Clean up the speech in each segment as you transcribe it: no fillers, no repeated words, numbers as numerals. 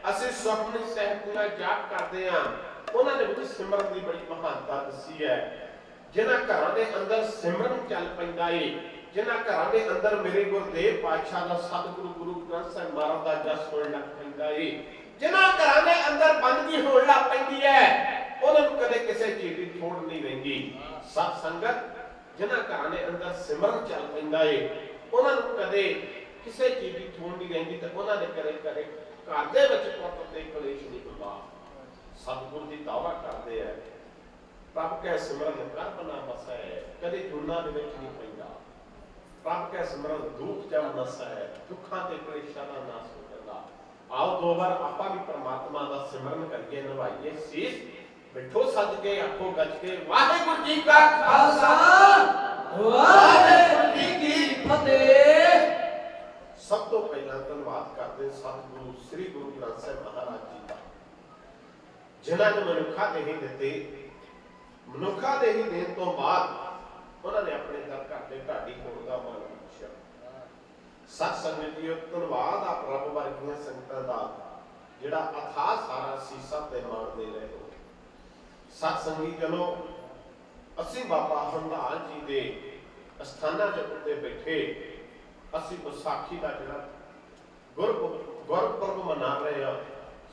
ਅਸੀਂ ਸੁਖਮਨੀ ਸਾਹਿਬ ਪੂਰਾ ਜਾਪ ਕਰਦੇ ਹਾਂ, ਉਹਨਾਂ ਦੇ ਵਿੱਚ ਸਿਮਰਨ ਦੀ ਬੜੀ ਮਹਾਨਤਾ ਦੱਸੀ ਹੈ। ਜਿਨ੍ਹਾਂ ਘਰਾਂ ਦੇ ਅੰਦਰ ਸਿਮਰਨ ਚੱਲ ਪੈਂਦਾ ਏ, ਜਿਨ੍ਹਾਂ ਘਰਾਂ ਦੇ ਅੰਦਰ ਮੇਰੇ ਗੁਰਦੇਵ ਪਾਤਸ਼ਾਹ ਦਾ ਸਤਿਗੁਰੂ ਗੁਰੂ ਗ੍ਰੰਥ ਸਾਹਿਬ ਮਹਾਰਾਜ ਦਾ ਜਸ ਹੋਣ ਲੱਗ ਪੈਂਦਾ ਏ, ਜਿਨ੍ਹਾਂ ਘਰਾਂ ਦੇ ਅੰਦਰ ਬੰਦਗੀ ਹੋਣ ਲੱਗ ਪੈਂਦੀ ਹੈ, ਉਹਨਾਂ ਨੂੰ ਕਦੇ ਕਿਸੇ ਚੀਜ਼ ਦੀ ਥੋੜ ਨਹੀਂ ਰਹਿੰਦੀ। ਸਤ ਸੰਗਤ, ਜਿਨ੍ਹਾਂ ਘਰਾਂ ਦੇ ਅੰਦਰ ਸਿਮਰਨ ਚੱਲ ਪੈਂਦਾ ਏ, ਉਹਨਾਂ ਨੂੰ ਕਦੇ ਕਿਸੇ ਚੀਜ਼ ਦੀ ਥੋੜ ਨਹੀਂ ਰਹਿੰਦੀ ਤੇ ਉਹਨਾਂ ਦੇ ਘਰੇ ਘਰ ਦੇ ਵਿੱਚ ਪੁੱਤ ਤੇ ਕਲੇਸ਼ ਨਹੀਂ ਹੁੰਦਾ। ਸਤਿਗੁਰੂ ਦੀ ਦਾਵਾ ਕਰਦੇ ਆ, ਪ੍ਰਭ ਕੈ ਸਿਮਰਨ ਕਰ ਬਨਾ ਬਸੈ, ਕਦੇ ਜੁਨਾ ਦੇ ਵਿੱਚ ਨਹੀਂ ਪੈਂਦਾ। ਪ੍ਰਭ ਕੈ ਸਿਮਰਨ ਦੁੱਖ ਜਮ ਨਸੈ, ਦੁੱਖਾਂ ਤੇ ਕਲੇਸ਼ਾਂ ਦਾ ਨਾਸ ਹੋ ਜਾਂਦਾ। ਆਓ ਦੋ ਵਾਰ ਆਪਾਂ ਵੀ ਪਰਮਾਤਮਾ ਦਾ ਸਿਮਰਨ ਕਰੀਏ, ਨਿਭਾਈਏ ਸੀਸ, ਬਿਠੋ ਸੱਜ ਕੇ ਆਖੋ ਗੱਜ ਕੇ ਵਾਹਿਗੁਰੂ ਜੀ ਕਾ ਖਾਲਸਾ ਵਾਹਿਗੁਰੂ ਜੀ ਕੀ ਫਤਿਹ। ਸਭ ਤੋਂ ਪਹਿਲਾਂ ਧੰਨਵਾਦ ਕਰਦੇ ਸਤਿਗੁਰੂ ਸ੍ਰੀ ਗੁਰੂ ਗ੍ਰੰਥ ਸਾਹਿਬ ਮਹਾਰਾਜ ਜੀ ਦਾ, ਜਿਨ੍ਹਾਂ ਨੇ ਮਨੁੱਖਾ ਦੇਹੀ ਦਿੱਤੇ। ਮਨੁੱਖਾ ਦੇਹੀ ਦੇਣ ਤੋਂ ਬਾਅਦ ਉਹਨਾਂ ਨੇ ਆਪਣੇ ਦਰ ਘਰ ਦੇ ਢਾਡੀ ਹੋਣ ਦਾ ਮਾਣ ਬਖਸ਼ਿਆ। ਸਤ ਸੰਗਤ ਜੀਓ, ਧੰਨਵਾਦ ਆਪ ਰੱਬ ਵਰਗੀਆਂ ਸੰਗਤਾਂ ਦਾ ਜਿਹੜਾ ਅਥਾਹ ਸਾਰਾ ਸੀਸਾ ਤੇ ਮਾਣ ਦੇ ਰਹੇ ਹੋ। ਸਤ ਸੰਗੀ ਜਨੋ, ਅਸੀਂ ਬਾਬਾ ਹੰਧਾਲ ਜੀ ਦੇ ਅਸਥਾਨਾਂ ਦੇ ਉੱਤੇ ਬੈਠੇ ਅਸੀਂ ਵਿਸਾਖੀ ਦਾ ਜਿਹੜਾ ਗੁਰਪੁਰਬ ਮਨਾ ਰਹੇ ਹਾਂ।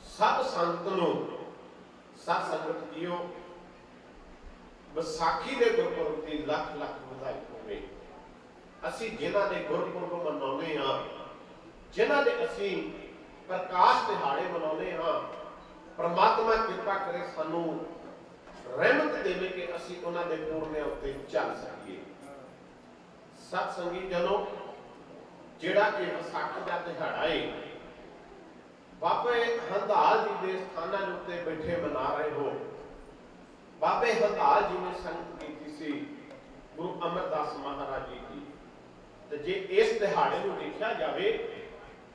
ਸਭ ਸੰਗਤ ਨੂੰ ਸਤ ਸੰਗਤ ਜੀਓ, ਵਿਸਾਖੀ ਦੇ ਗੁਰਪੁਰਬ ਦੀ ਲੱਖ ਲੱਖ ਵਧਾਈ ਹੋਵੇ। ਅਸੀਂ ਜਿਨ੍ਹਾਂ ਦੇ ਗੁਰਪੁਰਬ ਮਨਾਉਂਦੇ ਹਾਂ, ਜਿਨ੍ਹਾਂ ਦੇ ਅਸੀਂ ਪ੍ਰਕਾਸ਼ ਦਿਹਾੜੇ ਮਨਾਉਂਦੇ ਹਾਂ, ਪ੍ਰਮਾਤਮਾ ਕਿਰਪਾ ਕਰੇ ਸਾਨੂੰ ਰਹਿਮਤ ਦੇਵੇ ਕਿ ਅਸੀਂ ਉਹਨਾਂ ਦੇ ਪੂਰਨਿਆਂ ਉੱਤੇ ਚੱਲ ਸਕੀਏ। ਸਤ ਸੰਗੀ ਜਨੋ, ਜਿਹੜਾ ਕਿ ਵਿਸਾਖੀ ਦਾ ਦਿਹਾੜਾ ਹੈ, ਬਾਬੇ ਹੰਧਾਲ ਜੀ ਦੇ ਸਥਾਨਾਂ ਦੇ ਉੱਤੇ ਬੈਠੇ ਮਨਾ ਰਹੇ ਹੋ। ਬਾਬੇ ਹੰਧਾਲ ਜੀ ਨੇ ਸੰਗਤ ਕੀਤੀ ਸੀ ਗੁਰੂ ਅਮਰਦਾਸ ਮਹਾਰਾਜ ਜੀ ਦੀ। ਤੇ ਜੇ ਇਸ ਦਿਹਾੜੇ ਨੂੰ ਦੇਖਿਆ ਜਾਵੇ,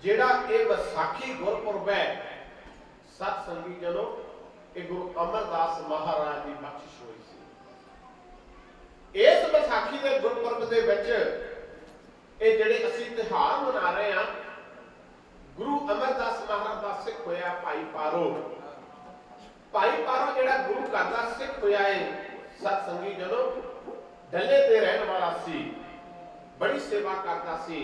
ਜਿਹੜਾ ਇਹ ਵਿਸਾਖੀ ਗੁਰਪੁਰਬ ਹੈ, ਸਤ ਸੰਗੀ ਜਨੋ, ਇਹ ਗੁਰੂ ਅਮਰਦਾਸ ਮਹਾਰਾਜ ਦੀ ਬਖਸ਼ਿਸ਼ ਹੋਈ ਸੀ। ਇਸ ਵਿਸਾਖੀ ਦੇ ਗੁਰਪੁਰਬ ਦੇ ਵਿੱਚ ਇਹ ਜਿਹੜੇ ਅਸੀਂ ਤਿਉਹਾਰ ਮਨਾ ਰਹੇ ਹਾਂ, ਗੁਰੂ ਅਮਰਦਾਸ ਮਹਾਰਾਜ ਦਾ ਸਿੱਖ ਹੋਇਆ ਭਾਈ ਪਾਰੋ। ਭਾਈ ਪਾਰੋ ਜਿਹੜਾ ਗੁਰੂ ਘਰ ਦਾ ਸਿੱਖ ਹੋਇਆ ਹੈ, ਸਤ ਸੰਗੀ ਜਨੋ, ਡੱਲੇ ਤੇ ਰਹਿਣ ਵਾਲਾ ਸੀ, ਬੜੀ ਸੇਵਾ ਕਰਦਾ ਸੀ,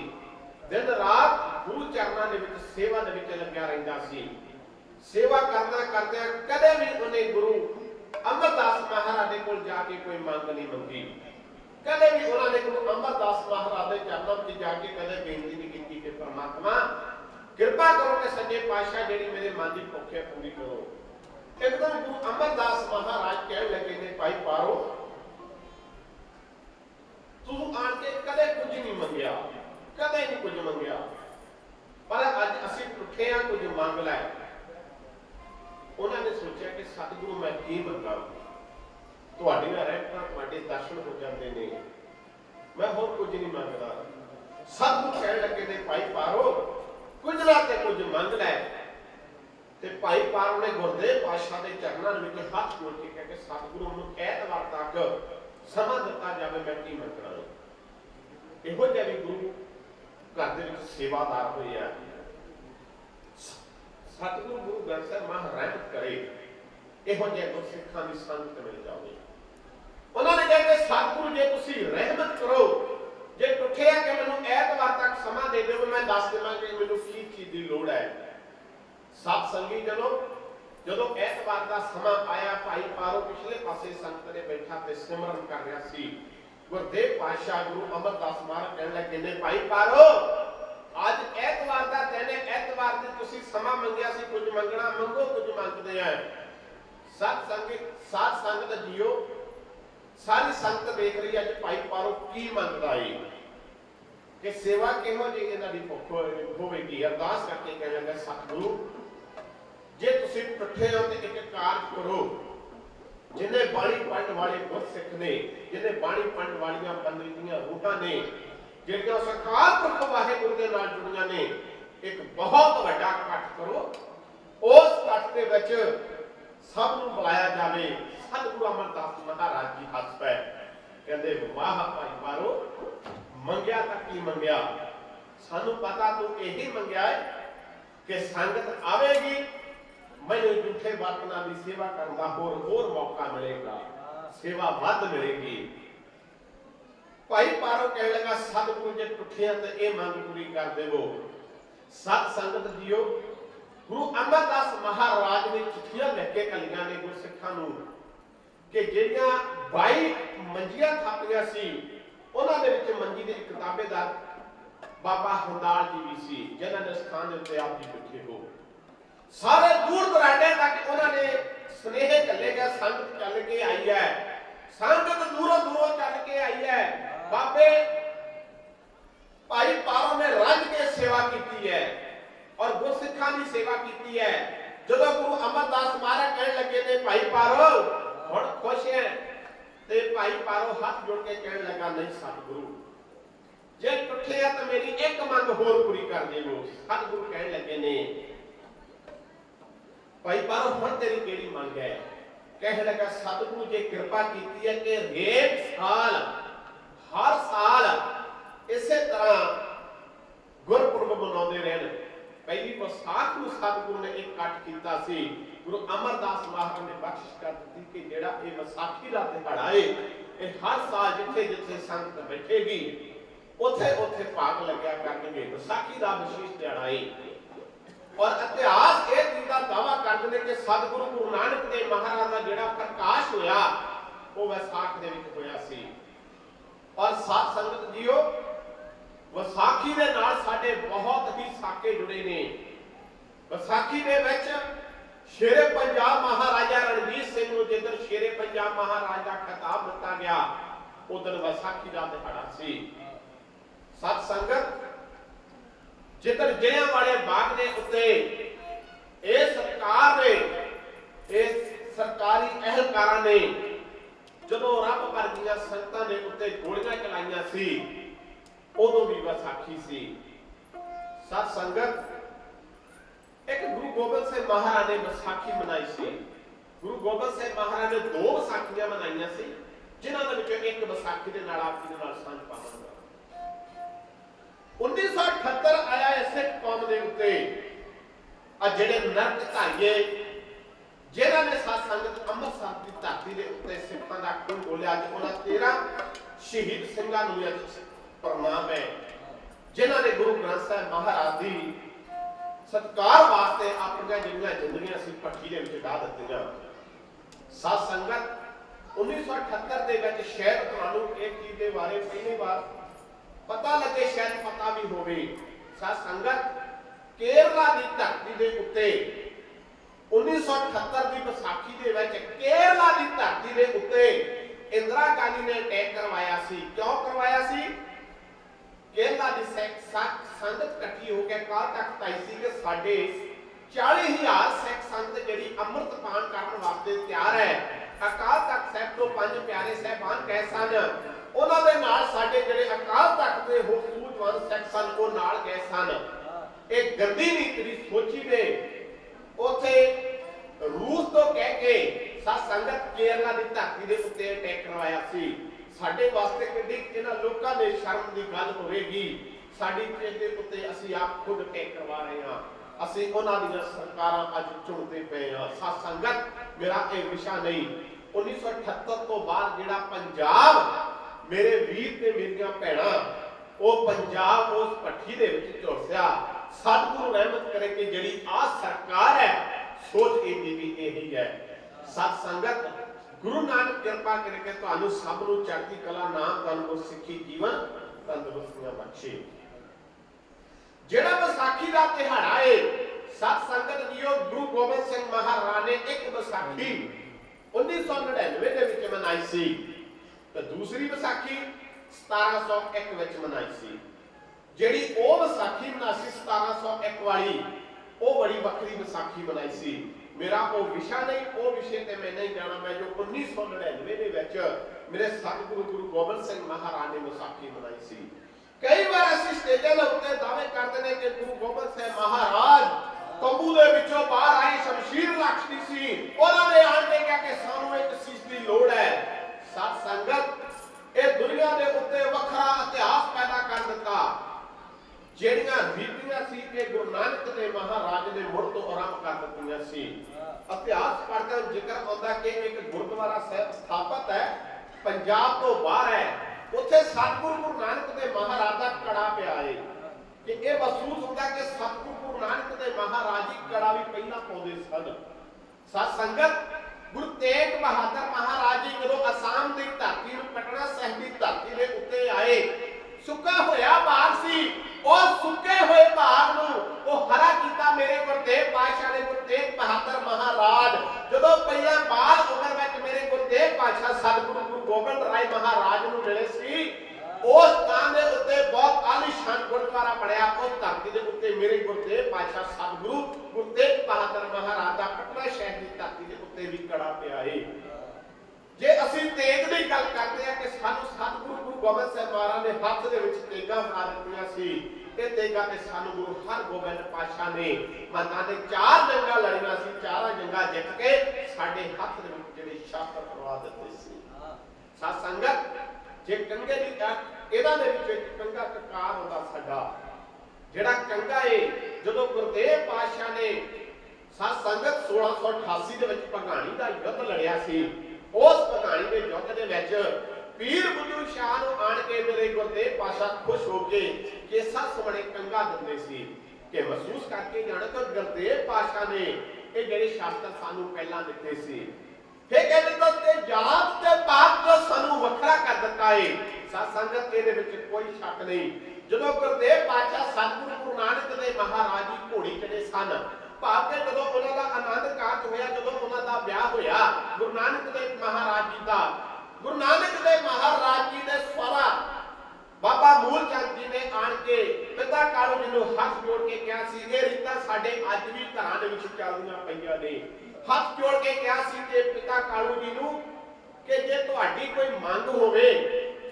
ਦਿਨ ਰਾਤ ਗੁਰੂ ਚਰਨਾਂ ਦੇ ਵਿੱਚ ਸੇਵਾ ਦੇ ਵਿੱਚ ਲੱਗਿਆ ਰਹਿੰਦਾ ਸੀ। ਸੇਵਾ ਕਰਦਿਆਂ ਕਦੇ ਵੀ ਉਹਨੇ ਗੁਰੂ ਅਮਰਦਾਸ ਮਹਾਰਾਜ ਦੇ ਕੋਲ ਜਾ ਕੇ ਕੋਈ ਮੰਗ ਨਹੀਂ ਮੰਗੀ। ਕਦੇ ਵੀ ਉਹਨਾਂ ਨੇ ਗੁਰੂ ਅਮਰਦਾਸ ਮਹਾਰਾਜ ਦੇ ਚਰਨਾਂ ਵਿੱਚ ਜਾ ਕੇ ਕਦੇ ਬੇਨਤੀ ਨਹੀਂ ਕੀਤੀ ਕਿ ਪਰਮਾਤਮਾ ਕਿਰਪਾ ਕਰੋ ਕਿ ਸੱਚੇ ਪਾਤਸ਼ਾਹ ਜਿਹੜੀ ਮੇਰੇ ਮਨ ਦੀ ਭੁੱਖ ਹੈ ਪੂਰੀ ਕਰੋ। ਇੱਕਦਮ ਗੁਰੂ ਅਮਰਦਾਸ ਮਹਾਰਾਜ ਕਹਿਣ ਲੱਗੇ ਨੇ, ਭਾਈ ਪਾਰੋ, ਤੂੰ ਆਣ ਕੇ ਕਦੇ ਕੁਝ ਨਹੀਂ ਮੰਗਿਆ, ਕਦੇ ਨਹੀਂ ਕੁਝ ਮੰਗਿਆ, ਪਰ ਅੱਜ ਅਸੀਂ ਉੱਠੇ ਆ, ਕੁਝ ਮੰਗ ਲੈ। ਉਹਨਾਂ ਨੇ ਸੋਚਿਆ ਕਿ ਸਤਿਗੁਰੂ ਮੈਂ ਕੀ ਮੰਗਾਂ, ਤੁਹਾਡੀਆਂ ਰਹਿਮਤਾਂ, ਤੁਹਾਡੇ ਦਰਸ਼ਨ ਹੋ ਜਾਂਦੇ ਨੇ, ਮੈਂ ਹੋਰ ਕੁਝ ਨਹੀਂ ਮੰਗਦਾ। ਸਤਿਗੁਰੂ ਕਹਿਣ ਲੱਗੇ ਨੇ, ਭਾਈ ਪਾਰੋ, ਕੁਝ ਨਾ ਤੇ ਕੁਝ ਮੰਗ ਲੈ। ਤੇ ਭਾਈ ਪਾਰੋ ਨੇ ਗੁਰਦੇਵ ਪਾਤਸ਼ਾਹ ਦੇ ਚਰਨਾਂ ਵਿੱਚ ਹੱਥ ਜੋੜ ਕੇ ਕਹਿ ਕੇ ਸਤਿਗੁਰੂ ਨੂੰ ਐਤਵਾਰ ਤੱਕ ਸਮਾਂ ਦਿੱਤਾ ਜਾਵੇ, ਮੈਂ ਕੀ ਮੰਗਣਾ। ਇਹੋ ਜਿਹਾ ਵੀ ਗੁਰੂ ਘਰ ਦੇ ਵਿੱਚ ਸੇਵਾਦਾਰ ਹੋਏ ਆ। ਸਤਿਗੁਰੂ ਗੁਰੂ ਗ੍ਰੰਥ ਸਾਹਿਬ ਮਹਾਰਾਜ ਰਹਿਮਤ ਕਰੇ, ਇਹੋ ਜਿਹੇ ਗੁਰਸਿੱਖਾਂ ਦੀ ਸੰਗਤ ਮਿਲ ਜਾਵੇ। ਉਹਨਾਂ ਨੇ ਕਿਹਾ ਕਿ ਸਤਿਗੁਰੂ ਜੇ ਤੁਸੀਂ ਰਹਿਮਤ ਕਰੋ, ਜੇ ਟੁੱਟਿਆ ਕਿ ਮੈਨੂੰ ਐਤਵਾਰ ਤੱਕ ਸਮਾਂ ਦੇ ਦਿਓ, ਮੈਂ ਦੱਸ ਦੇਵਾਂ ਕਿ ਮੈਨੂੰ ਕੀ ਚੀਜ਼ ਦੀ ਲੋੜ ਹੈ। ਸਤ ਸੰਗੀ ਜਨੋ, ਜਦੋਂ ਐਤਵਾਰ ਦਾ ਸਮਾਂ ਆਇਆ, ਭਾਈ ਪਾਰੋ ਪਿਛਲੇ ਪਾਸੇ ਸੰਗਤ ਦੇ ਬੈਠਾ ਤੇ ਸਿਮਰਨ ਕਰ ਰਿਹਾ ਸੀ। ਗੁਰਦੇਵ ਪਾਤਸ਼ਾਹ ਗੁਰੂ ਅਮਰਦਾਸ ਮਹਾਰਾਜ ਕਹਿਣ ਲੱਗੇ ਨੇ, ਭਾਈ ਪਾਰੋ, ਅੱਜ ਐਤਵਾਰ ਦਾ ਦਿਨ ਹੈ, ਐਤਵਾਰ ਦੀ ਤੁਸੀਂ ਸਮਾਂ ਮੰਗਿਆ ਸੀ, ਕੁਝ ਮੰਗਣਾ, ਮੰਗੋ, ਕੁਝ ਮੰਗਦੇ ਆ। ਸਾਧ ਸੰਗਤ ਜੀਓ, ਸਾਰੀ ਸੰਗਤ ਦੇਖ ਰਹੀ ਅੱਜ ਭਾਈ ਪਾਰੋ ਕੀ ਮੰਗਦਾ ਏ, ਕਿ ਸੇਵਾ ਕਿਹੋ ਜਿਹੀ ਇਹਨਾਂ ਦੀ ਭੁੱਖ ਹੋਵੇਗੀ। ਅਰਦਾਸ ਕਰਕੇ ਕਹਿ ਲੱਗਾ, ਸਤਿਗੁਰੂ ਜੇ ਤੁਸੀਂ ਇਕੱਠੇ ਹੋ ਤੇ ਇੱਕ ਕਾਰਜ ਕਰੋ। ਜਿੰਨੇ ਬਾਣੀ ਪੜ੍ਹਨ ਵਾਲੇ ਗੁਰਸਿੱਖ ਨੇ, ਜਿੰਨੇ ਬਾਣੀ ਪੜ੍ਹਨ ਵਾਲੀਆਂ ਬੰਦੇ ਦੀਆਂ ਰੂਹਾਂ ਨੇ, ਜਿਹੜੀਆਂ ਸਰਕਾਰ ਪੁਰਖ ਵਾਹਿਗੁਰੂ ਦੇ ਨਾਲ ਜੁੜੀਆਂ ਨੇ, ਇੱਕ ਬਹੁਤ ਵੱਡਾ ਇਕੱਠ ਕਰੋ। ਉਸ ਇਕੱਠ ਦੇ ਵਿੱਚ ਸਭ ਨੂੰ ਬੁਲਾਇਆ ਜਾਵੇ। ਸਤਿਗੁਰੂ ਅਮਰਦਾਸ ਮਹਾਰਾਜ ਜੀ ਹੱਸ ਪਏ, ਕਹਿੰਦੇ ਵਾਹ ਭਾਈ ਪਾਰੋ, ਮੰਗਿਆ ਤਾਂ ਕੀ ਮੰਗਿਆ, ਸਾਨੂੰ ਪਤਾ ਤੂੰ ਇਹੀ ਮੰਗਿਆ ਹੈ ਕਿ ਸੰਗਤ ਆਵੇਗੀ मैनू झूठे बर्तनों की सेवा करने का होर मौका मिलेगा, सेवा वध मिलेगी। भाई पारो कह लगा सतगुरु जे टुटिया तो यह मंग पूरी कर देवो। सत संगत जियो, गुरु अमरदास महाराज ने चिट्ठियां लिख के कलियां ने गुरसिखां नूं कि जिहड़ियां 22 मंजियां थापियां सी, उन्हां दे विच मंजी दे एक ताबेदार बाबा हंदाल जी भी सी, जिन्हां ने स्थान दे उत्ते आप जी बैठे हो। सारे दूर दराडे तक उन्होंने स्नेह चले गए, संगत चल के आई है, संगत दूरों दूरों चल के आई है। बाबे भाई पारो ने रज के सेवा की है और गुरसिखां की सेवा की है। जो गुरु अमरदास महाराज कहने लगे ने भाई पारो हुण खुश है, ते भाई पारो हाथ जोड़ के कहने लगा नहीं सतगुरु जे टुटे है तो मेरी एक मंग होर पूरी कर देवो। सतगुरु कहने लगे ने भाई पारो हुण तेरी केड़ी मंग है? कहने लगा सतगुरु जे कृपा की है कि रेत साल हर साल इसे तरह गुरपुरब मनाते रहन। पहली विसाख को सतगुरु ने एक कट किया सी, गुरु अमरदास महाराज ने बख्शिश कर दी कि जेड़ा ये विसाखी का दिहाड़ा है, ये हर साल जिथे जिथे संगत बैठेगी उथे उथे भाग लग्या करनगे। विसाखी का विशेष दिहाड़ा है और इतिहास ये चीज का दावा करते हैं कि सतगुरु गुरु नानक देव महाराज का जेड़ा प्रकाश होया वो विसाख दे विच होया सी। और साथ संगत जीओ, विसाखी दे नाल साडे बहुत ही साके जुड़े ने। विसाखी दे विच शेरे पंजाब महाराजा रणजीत सिंह नूं जिधर शेरे पंजाब महाराज का खिताब दिता गया, उधर विसाखी का दिहाड़ा सी। सत संगत जिधर जलियांवाले बाग दे उत्ते ए सरकार ने, ए सरकारी अहलकारां ने जदों रब वर्गियां संगतां दे उत्ते गोलियां चलाईयां सी, उदों भी विसाखी सी। सत संगत एक गुरु गोबिंद सिंह महाराज ने विसाखी मनाई सी। गुरु गोबिंद सिंह महाराज ने 2 विसाखियां मनाईयां सी, जिन्हां दे विचों एक विसाखी दे नाल आप जी दे नाल सांझ पावांगा। 1978 आया इसे कौम दे उत्ते आ जेड़े नरक धारीए जिन्हां ने साथ संगत अमृतसर की धरती के उत्ते सिखां दा खून डोलिया। अज उन्हां 13 शहीद सिंघां नूं अज प्रणाम है, जिन्हां ने गुरु ग्रंथ साहिब महाराज की सत्कार वास्ते अपनी जिन्नियां जिंदगियां सी भट्ठी दे विच ढा दित्तियां। साथ संगत 1978 दे विच शायद तुहानूं एक चीज दे बारे पहली बार पता लगे, शायद पता भी होवे। साथ संगत केरला की धरती के उत्ते 1978 की विसाखी दे विच केरला की धरती के उत्ते इंदिरा गांधी ने अटैक करवाया सी। क्यों करवाया सी? केरला की संगत इकट्ठी होकर काल तख्त आई सी कि साडे 40,000 सिख संगत जिहड़ी अमृत पान करने वास्ते तैयार है। अकाल तख्त साहिब तो 5 प्यारे साहिबान गए सन, उन्हां दे नाल साडे जिहड़े अकाल तख्त दे होर सूझवान सिख सन वो नाल गए सन। एक गंदी नीति दी सोची ने उथे रूस तो कह के साथ संगत केरला की धरती के उत्ते अटैक करवाया सी। साडे वास्ते किड्डी इन्हां लोकां दे शर्म की गल होवेगी, साडी चीज दे उत्ते असीं आप खुद अटैक करवा रहे हां, असीं उन्हां दी सरकारां अज चुनते पे हां। साथ संगत मेरा यह विषय नहीं। 1978 तो बाद जिहड़ा पंजाब मेरे वीर ते मेरियां भैणां वो पंजाब उस भट्ठी दे विच झुलसिया। सतगुरु रहमत करे कि जिहड़ी आ सरकार है सोच इहदी भी यही है। सत संगत गुरु नानक कृपा करके तुहानू सब नू चढ़ती कला नाम तन सिੱਖੀ जीवन तंदुरुस्तियां बख्शे। जेड़ा विसाखी का तिहाड़ा है सत संगत जीओ, गुरु गोबिंद सिंह महाराज ने एक विसाखी 1999 दे विच मनाई सी ते दूसरी विसाखी 1701 विच मनाई सी। जेड़ी ओ विसाखी मनाई 1701 वाली ओ बड़ी वक्री विसाखी मनाई सी। मेरा वो विषय नहीं, वो विषय ते मैं नहीं जाना। मैं जो 1999 दे विच मेरे सतगुरु गुरु गोबिंद सिंह महाराज ने विसाखी मनाई सी। कई बार असीं स्टेजां दे उत्ते दावे करदे ने कि गुरु गोबिंद सिंह महाराज तंबू दे विचों बाहर आई शमशीर रखदी सी, उन्हां ने आण के कहा कि सानू एक चीज की लोड़ है। सत संगत ये दुनिया दे उत्ते वखरा इतिहास पैदा कर दिता। ਜਿਹੜੀਆਂ ਰੀਤੀਆਂ ਸੀ ਕਿ ਗੁਰੂ ਨਾਨਕ ਦੇਵ ਮਹਾਰਾਜ ਨੇ ਮੁੜ ਤੋਂ आरंभ कर दित्तियां सी। इतिहास पढ़ते जिक्र आता कि एक गुरुद्वारा साहिब स्थापित है पंजाब तो बाहर है, उत्थे सतगुरु गुरु नानक देव महाराज का कड़ा पिया है कि यह महसूस होता कि सतगुरु गुरु नानक देव महाराज जी कड़ा भी पहला पाउंदे सन। सत संगत गुरु तेग बहादुर महाराज जी जो आसाम की धरती पटना साहिब की धरती के उत्ते आए, सुक्का होया बाग सी और सुके हुए बाग नूं हरा किया मेरे गुरुदेव पातशाह ने। गुरु तेग बहादुर महाराज जो पहला बाल उम्र में मेरे गुरुदेव पातशाह सतगुरु गुरु गोबिंद राय महाराज नूं मिले सी, उस स्थान के उत्ते बहुत आलीशान गुरुद्वारा बनया। उस धरती के उत्ते मेरे गुरुदेव पातशाह सतगुरु गुरु तेग बहादुर महाराज का पटना शहर की धरती के उत्ते भी कड़ा पिया है। जे असीं तेग की गल करते हैं कि सानू सतगुरु गुरु गोबिंद साहिब महाराज ने हथ दे विच तेगां बना दित्तियां सी, ते तेगां ते सानू गुरु हरगोबिंद पातशाह ने मैदान दे 4 जंगां लड़ियां सी, 4 जंगां जित के साडे हथ दे विच जिहड़े शास्त्र करवा दित्ते सी। साध संगत जे कंगे दी इहदां दे विच एक कंगा ककार हुंदा साडा, जिहड़ा कंगा है जदों गुरुदेव पातशाह ने साध संगत 1688 दे विच भगाणी दा युद्ध लड़िया सी। उस भगाणी के युद्ध के विच पीर बुल्लू शाह नूं आण के मेरे गुरुदेव पातशाह खुश होके केसा समणे कंगा दिंदे सी कि महसूस करके जाने तो गुरुदेव पातशाह ने ये जिहड़े शास्त्र सानू पहला दिते सी, फिर कह दिता ते जात ते पाप जो सानू वखरा कर दिता है। साध संगत इहदे विच कोई शक नहीं। जदों गुरुदेव पातशाह सतगुरु गुरु नानक देव महाराज जी घोड़ी चढ़े सन, भाव के जदों उन्हां दा आनंद कारज होया, जदों उन्हां दा ब्याह होया गुरु नानक देव महाराज जी दा, गुरु नानक देव महाराज जी दे स्वरा बाबा मूल चंद जी ने आण के पिता कालू जी नूं हथ जोड़ के कहा सी, ये रीतां साडे अज भी घरां दे विच चलदियां पईआं ने। हथ जोड़ के कहा सी कि पिता कालू जी नूं कि जे तुहाडी कोई मंग होवे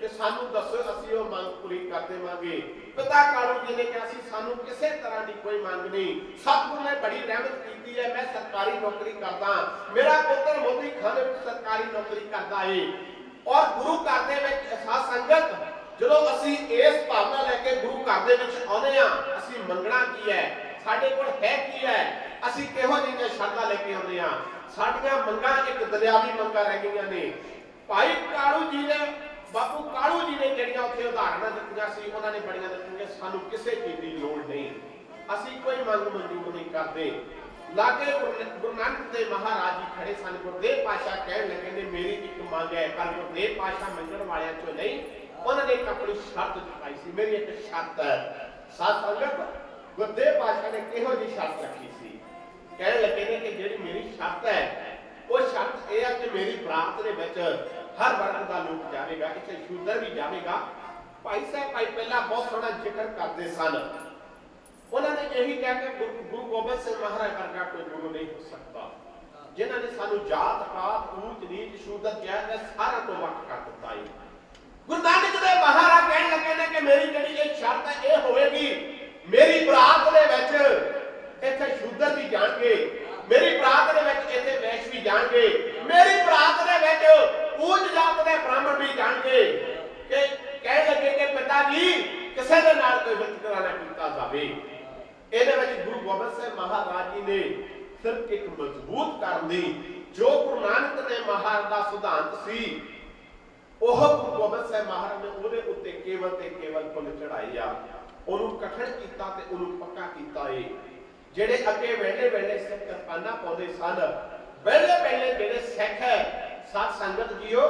ते सानू दसो, असीं ओह मंग पूरी कर देवांगे। पिता कालू जी ने कहा सी सानू किसी तरह की कोई मंग नहीं। सतगुरु ने बड़ी रहमत की है, मैं सरकारी नौकरी करदा, मेरा पुत्र मोदी खाने में सरकारी नौकरी करता है। और गुरु घर दे विच साध संगत जदों असीं इस भावना लैके गुरु घर दे विच आउंदे आ, असीं मंगना की है, साडे कोल है की है, असीं किहो जिहियां शरधां लैके आउंदे आ। साडीआं मंगां एक दरियावी मंगां रह गईआं ने। भाई कालू जी ने बापू कालू जी ने जिहड़ियां उत्थे उदाहरणां दित्तियां सी, उन्हां ने बड़ियां दित्तियां, सानू किसी चीज़ की लोड़ नहीं, असीं कोई मंग मंजूर नहीं करते। लागे गुरु नानक देव महाराज जी खड़े सन, गुरुदेव पातशाह कहण लगे ने मेरी एक मंग है, पर गुरुदेव पातशाह मंगण वालियां चों नहीं, उन्होंने एक अपनी शर्त चुकाई सी, मेरी एक शर्त है। साध संगत गुरुदेव पातशाह ने किहो जी शर्त रखी सी, कहण लगे ने कि जिहड़ी मेरी शर्त है वो शर्त यह है कि मेरी बरात दे विच हर वर्ग का लोग जाएगा, इसे शूदर भी जाएगा। भाई साहब भाई पहला बहुत सोहना जिक्र करते सन, उन्होंने यही कहा कि गुरु गोबिंद सिंह महाराज वर्गा कोई गुरु नहीं हो सकता, जिन्होंने सानू जात पात ऊंच नीच शूदर जात सारा तो वख कर दिता है। गुरु नानक देव महाराज कहने लगे ने कि मेरी जिहड़ी ये शर्त है यह होएगी, मेरी बरात दे विच इत्थे शूदर भी जाणगे, मेरी बरात दे विच इत्थे वैश्य भी जाणगे, मेरी बरात दे विच ऊंच जात दे ब्राह्मण भी जाणगे। कि कहने लगे कि पिता जी किसी दे नाल कोई वितकरा ना कीता जावे। ਇਹਦੇ ਵਿੱਚ ਗੁਰੂ ਗੋਬਿੰਦ ਸਾਹਿਬ ਮਹਾਰਾਜ ਜੀ ਨੇ ਸਿਰਫ ਇੱਕ ਮਜ਼ਬੂਤ ਕਰਨ ਦੀ ਜੋ ਗੁਰੂ ਨਾਨਕ ਦੇਵ ਮਹਾਰਾਜ ਦਾ ਸਿਧਾਂਤ ਸੀ, ਉਹ ਗੁਰੂ ਗੋਬਿੰਦ ਸਾਹਿਬ ਮਹਾਰਾਜ ਨੇ ਉਹਦੇ ਉੱਤੇ ਕੇਵਲ ਤੇ ਕੇਵਲ ਫੁੱਲ ਚੜਾਏ ਆ, ਉਹਨੂੰ ਕਠਨ ਕੀਤਾ ਤੇ ਉਹਨੂੰ ਪੱਕਾ ਕੀਤਾ ਏ। ਜਿਹੜੇ ਅੱਗੇ ਵੇਲੇ ਵੇਲੇ ਸਿੱਖ ਕਿਰਪਾਨਾਂ ਪਾਉਂਦੇ ਸਨ, ਵੇਲੇ ਵੇਲੇ ਜਿਹੜੇ ਸਿੱਖ ਸਾਧ ਸੰਗਤ ਜੀਓ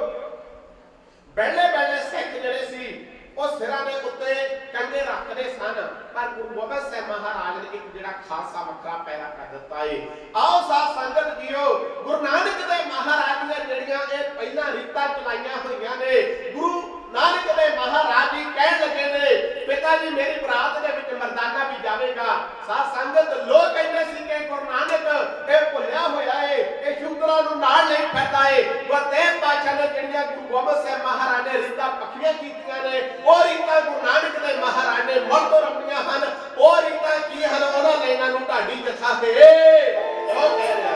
ਵੇਲੇ ਵੇਲੇ ਸਿੱਖ ਜਿਹੜੇ ਸੀ ਉਹ ਸਿਰਾਂ ਦੇ ਉੱਤੇ ਕੰਨੇ ਰੱਖਦੇ ਸਨ, ਪਰ ਗੁਰੂ ਗੋਬਿੰਦ ਸਾਹਿਬ ਮਹਾਰਾਜ ਨੇ ਇੱਕ ਜਿਹੜਾ ਖਾਸਾ ਵੱਖਰਾ ਪੈਦਾ ਕਰ ਦਿੱਤਾ ਏ। ਆਓ ਸਾਧ ਸੰਗਤ ਜੀਓ, ਗੁਰੂ ਨਾਨਕ ਦੇਵ ਮਹਾਰਾਜ ਦੀਆਂ ਜਿਹੜੀਆਂ ਇਹ ਪਹਿਲਾਂ ਰੀਤਾਂ ਚਲਾਈਆਂ ਹੋਈਆਂ ਨੇ, ਗੁਰੂ ਨਾਨਕ ਦੇਵ ਮਹਾਰਾਜ ਜੀ ਕਹਿਣ ਲੱਗੇ ਨੇ ਪਿਤਾ ਜੀ ਮੇਰੀ ਬਰਾਤ ਦੇ ਵਿੱਚ ਮਰਦਾਨਾ ਵੀ ਜਾਵੇਗਾ। ਸਾਧ ਸੰਗਤ ਲੋਕ ਕਹਿੰਦੇ ਸੀ ਕਿ ਗੁਰੂ ਨਾਨਕ ਇਹ ਭੁੱਲਿਆ ਹੋਇਆ ਏ, ਇਹ ਸ਼ੂਦਰਾਂ ਨੂੰ ਨਾਲ ਨਹੀਂ ਫਿਰਦਾ ਏ। ਗੁਰਤੇਗ ਪਾਤਸ਼ਾਹ ਨੇ ਜਿਹੜੀਆਂ ਗੁਰੂ ਗੋਬਿੰਦ ਸਾਹਿਬ ਮਹਾਰਾਜ ਨੇ ਰੀਤਾਂ ਪੱਕੀਆਂ ਕੀਤੀਆਂ ਨੇ, ਉਹ ਰੀਤਾਂ ਗੁਰੂ ਨਾਨਕ ਦੇਵ ਮਹਾਰਾਜ ਨੇ ਮੁੱਢ ਤੋਂ ਰੱਖੀਆਂ ਹਨ। ਉਹ ਰੀਤਾਂ ਕੀ ਹਨ, ਉਹਨਾਂ ਨੇ ਇਹਨਾਂ ਨੂੰ ਢਾਡੀ ਜਥਾ ਤੇ ਉਹ ਕਹਿੰਦੇ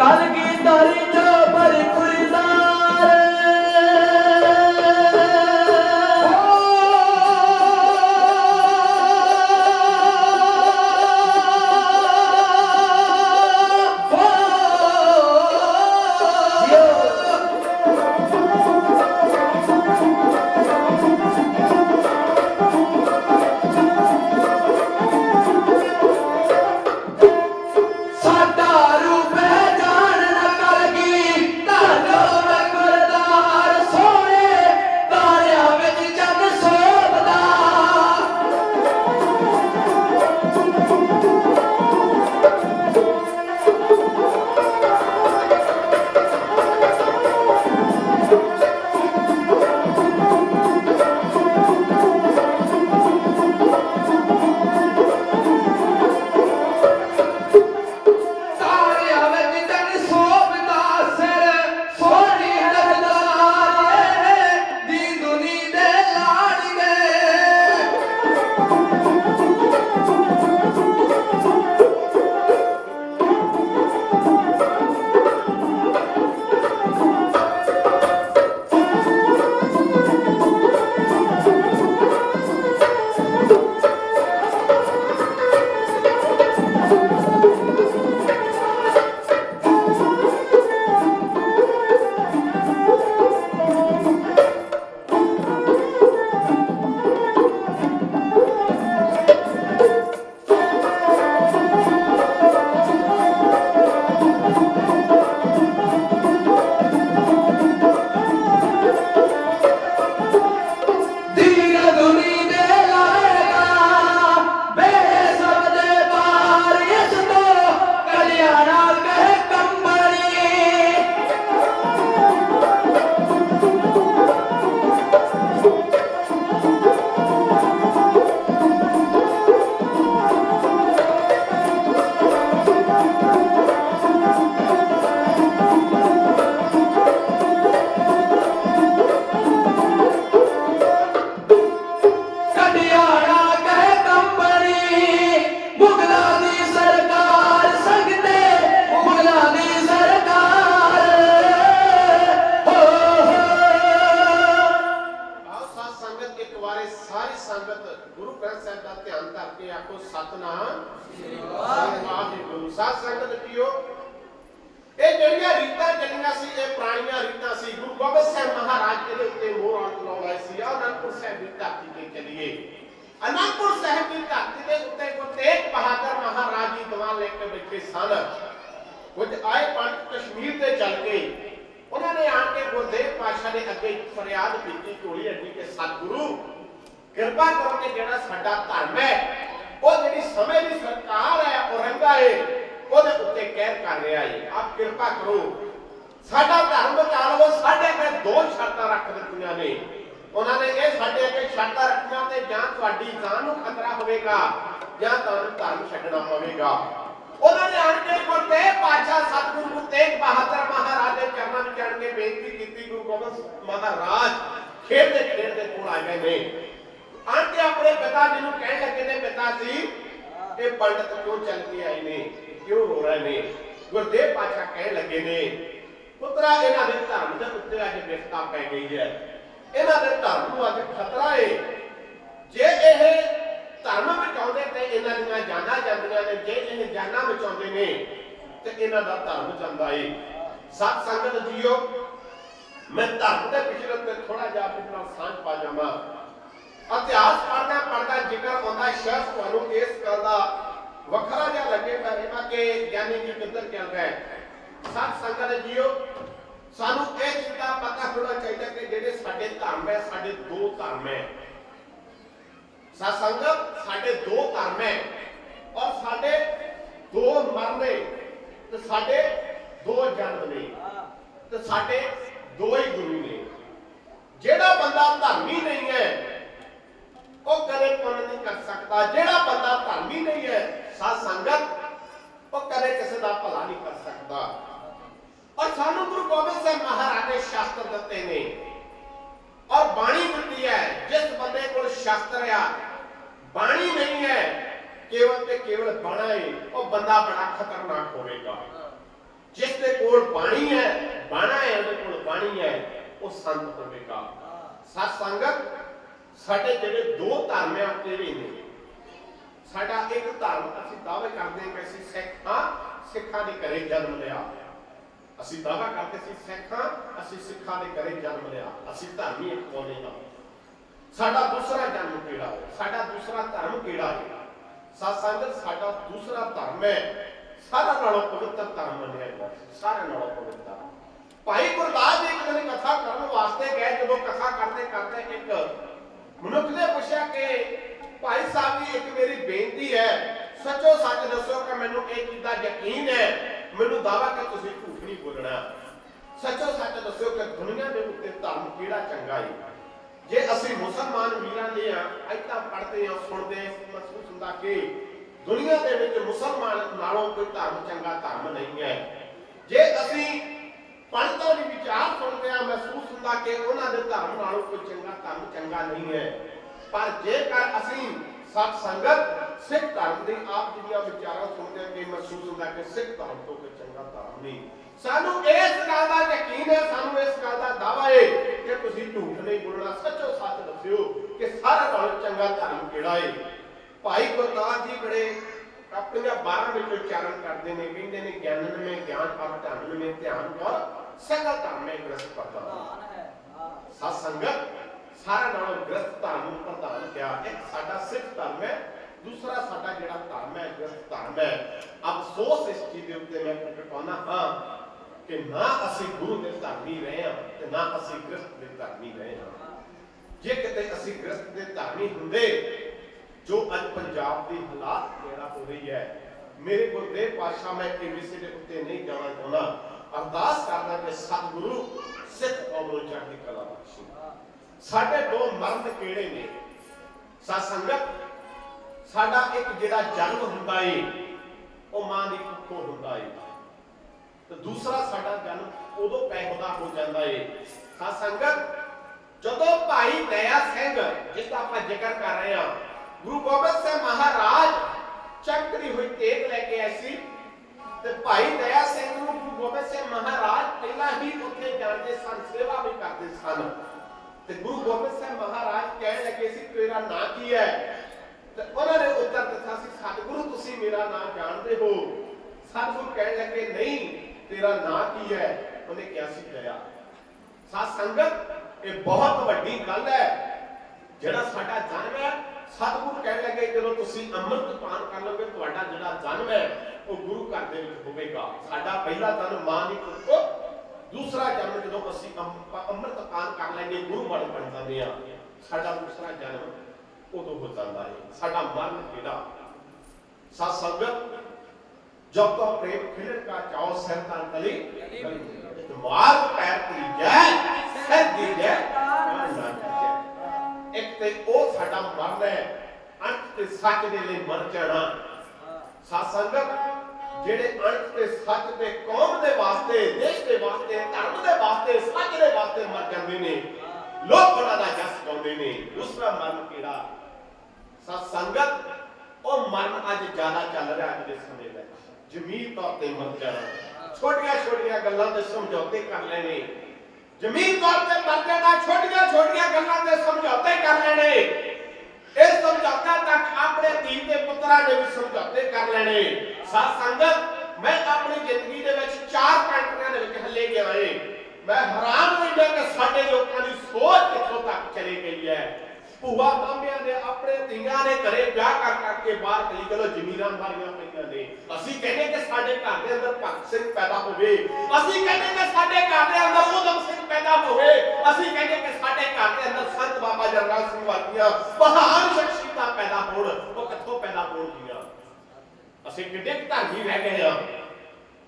कल की तारी जो पर खुरीदार केवल ते केवल बड़ा है, वो बंदा बड़ा खतरनाक होगा। जिसके कोल बाणी है, बाणा है, उहदे कोल बाणी है, वो संत होवेगा। सत संगत साडे जेडे दो धर्म है किहड़े ने? साडा एक धर्म असीं दावे करदे कि असीं सिख हां, सिखां दे घरे जन्म लिया। असीं दावा करदे सी सिख हां, असीं सिखां दे घरे जन्म लिया, असीं धर्मी एक कौने हां। साडा दूसरा जन्म किहड़ा है? साडा दूसरा धर्म किहड़ा है? सत संगत साडा दूसरा धर्म है सारा नालों पवित्र धर्म मन्निया जांदा, सारे नालों पवित्र। भाई गुरदास जी एक दिन कथा करन वास्ते गए, जदों कथा करते करते एक मनुख ने पूछा कि भाई साहब जी एक मेरी बेनती है, सचो सच दसो कि मैनू एक चीज दा यकीन है, मैनू दावा कि तुसीं झूठ नहीं बोलना, सचो सच दसो कि दुनिया दे उत्ते धर्म किहड़ा चंगा है? जे असीं मुसलमान वीरां ने इतना पढ़ते हैं सुनते हैं महसूस हुंदा कि दुनिया दे विच मुसलमान नालों कोई धर्म चंगा धर्म नहीं है। जे असीं पंडितां दे विचार सुनते हैं महसूस हुंदा कि उन्हां दे धर्म नालों कोई चंगा धर्म चंगा नहीं है। पर जेकर असीं सत संगत सिख धर्म दे आप जिहड़ियां विचारां सुनते हैं कि महसूस हुंदा कि सिख धर्म तो कोई चंगा धर्म नहीं। सानू इस गल दा यकीन है, सानू इस गल दा दावा है कि तुसीं झूठ नहीं बोलना, सचो सच दस्सिओ कि सारा नालों चंगा धर्म किहड़ा है। भाई गुरदास जी बड़े अपने 12 विचों उच्चारण करते हैं, कहते हैं ज्ञानन में ज्ञान पर धर्म में ध्यान कर सकल धर्म में ग्रस्त प्रधान। सत संगत सारा नालों ग्रस्त धर्म प्रधान क्या? एक साडा सिख धर्म है, दूसरा साडा जिहड़ा धर्म है ग्रस्त धर्म है। अफसोस इस चीज के उत्ते मैं प्रगटाउणा हां कि ना असीं गुरु दे धर्मी रहे हां ते ना असीं ग्रस्त दे धर्मी रहे हां। जे किते असीं ग्रस्त दे धर्मी हुंदे, जो अज पंजाब दी हालात जेड़ा हो रही है, मेरे गुरदेव पातशाह मैं किसी दे उत्ते नहीं जाना चाहना, अरदास करदा कि सतगुरु सिख कौम नूं चढ़दी कला बख्शे। साडे दो मर्द किहड़े ने? सत संगत साडा एक जिहड़ा जन्म हुंदा है वो मां दी कुखों हुंदा है, तो दूसरा साडा जन्म उदों पैदा हो जाता है। सत संगत जदों भाई दया सिंह जिसका आपां जिक्र कर रहे हैं, गुरु गोबिंद सिंह महाराज चक्री हुई तेग लेके आए सी, ते भाई दया सिंह नूं गुरु गोबिंद सिंह महाराज पहला ही उत्थे जाते सन, सेवा भी करते सन। ते गुरु गोबिंद सिंह महाराज कह लगे सी तेरा नाम की है? ते उन्होंने उत्तर दिता सी सतगुरु तुसीं मेरा नाम जानते हो। सतगुरु कह लगे नहीं तेरा नाम की है? उन्हें कहा सी दया। सत संगत ये बहुत वड्डी गल है, जिहड़ा साडा जन्म है सतगुरु कह लगे जदों तुसीं अमृत पान कर लोगे तुहाडा जिहड़ा जन्म है वो गुरु घर दे विच होवेगा। साडा पहला जन्म मां दी कुखों, दूसरा जन्म जदों असीं अमृत पान कर लैंगे गुरु बन जांदे आ, साडा दूसरा जन्म उदों हो जाता है। साडा मन किहड़ा? सत संगत जब तो प्रेम खिलण का चाओ सिर तन तली मार्ग पैर तलीजै सिर दीजै एक ते ओ साडा मरण है, अंत ते सच दे लई मर जाना। सत संगत जेड़े अंत ते सच ते कौम दे वास्ते, देश दे वास्ते, धर्म दे वास्ते, सच दे वास्ते मर जांदे ने, लोग उन्हां दा जस गाउंदे ने, दूसरा मरण किहड़ा? सत संगत ओ मरण अज ज्यादा चल रहा अज दे समय विच, जमीन तौर ते मर जाना, छोटियां छोटियां गल्लां ते समझौते कर लेने, जमीन तौर पे मर जाना, छोटियां छोटियां गल्लां ते समझौते कर लेने, इस समझौते तक अपने धी ते पुत्तरां दे विच समझौते कर लेने। सत संगत मैं अपनी जिंदगी दे विच 4 कंट्रियां दे विच हल्ले गया है, मैं हैरान होइया कि साडे लोकां दी सोच कित्थों तक चली गई है। भूआ मामियां ने अपने धीआं दे घरे ब्याह कर करके बाहर चली चलो जमीनां मारियां पईयां ने, असीं कहने कि साडे घर दे अंदर भगत सिंह पैदा होवे, असीं कहने कि साडे घर दे अंदर उधम सिंह पैदा होवे, असीं कहने कि साडे घर दे अंदर संत बाबा जरनैल सिंह वर्गियां महान शख्सियतां पैदा होण, वो कित्थों पैदा होणगीਆਂ? असीं किड्डे धर्मी रह गए हां,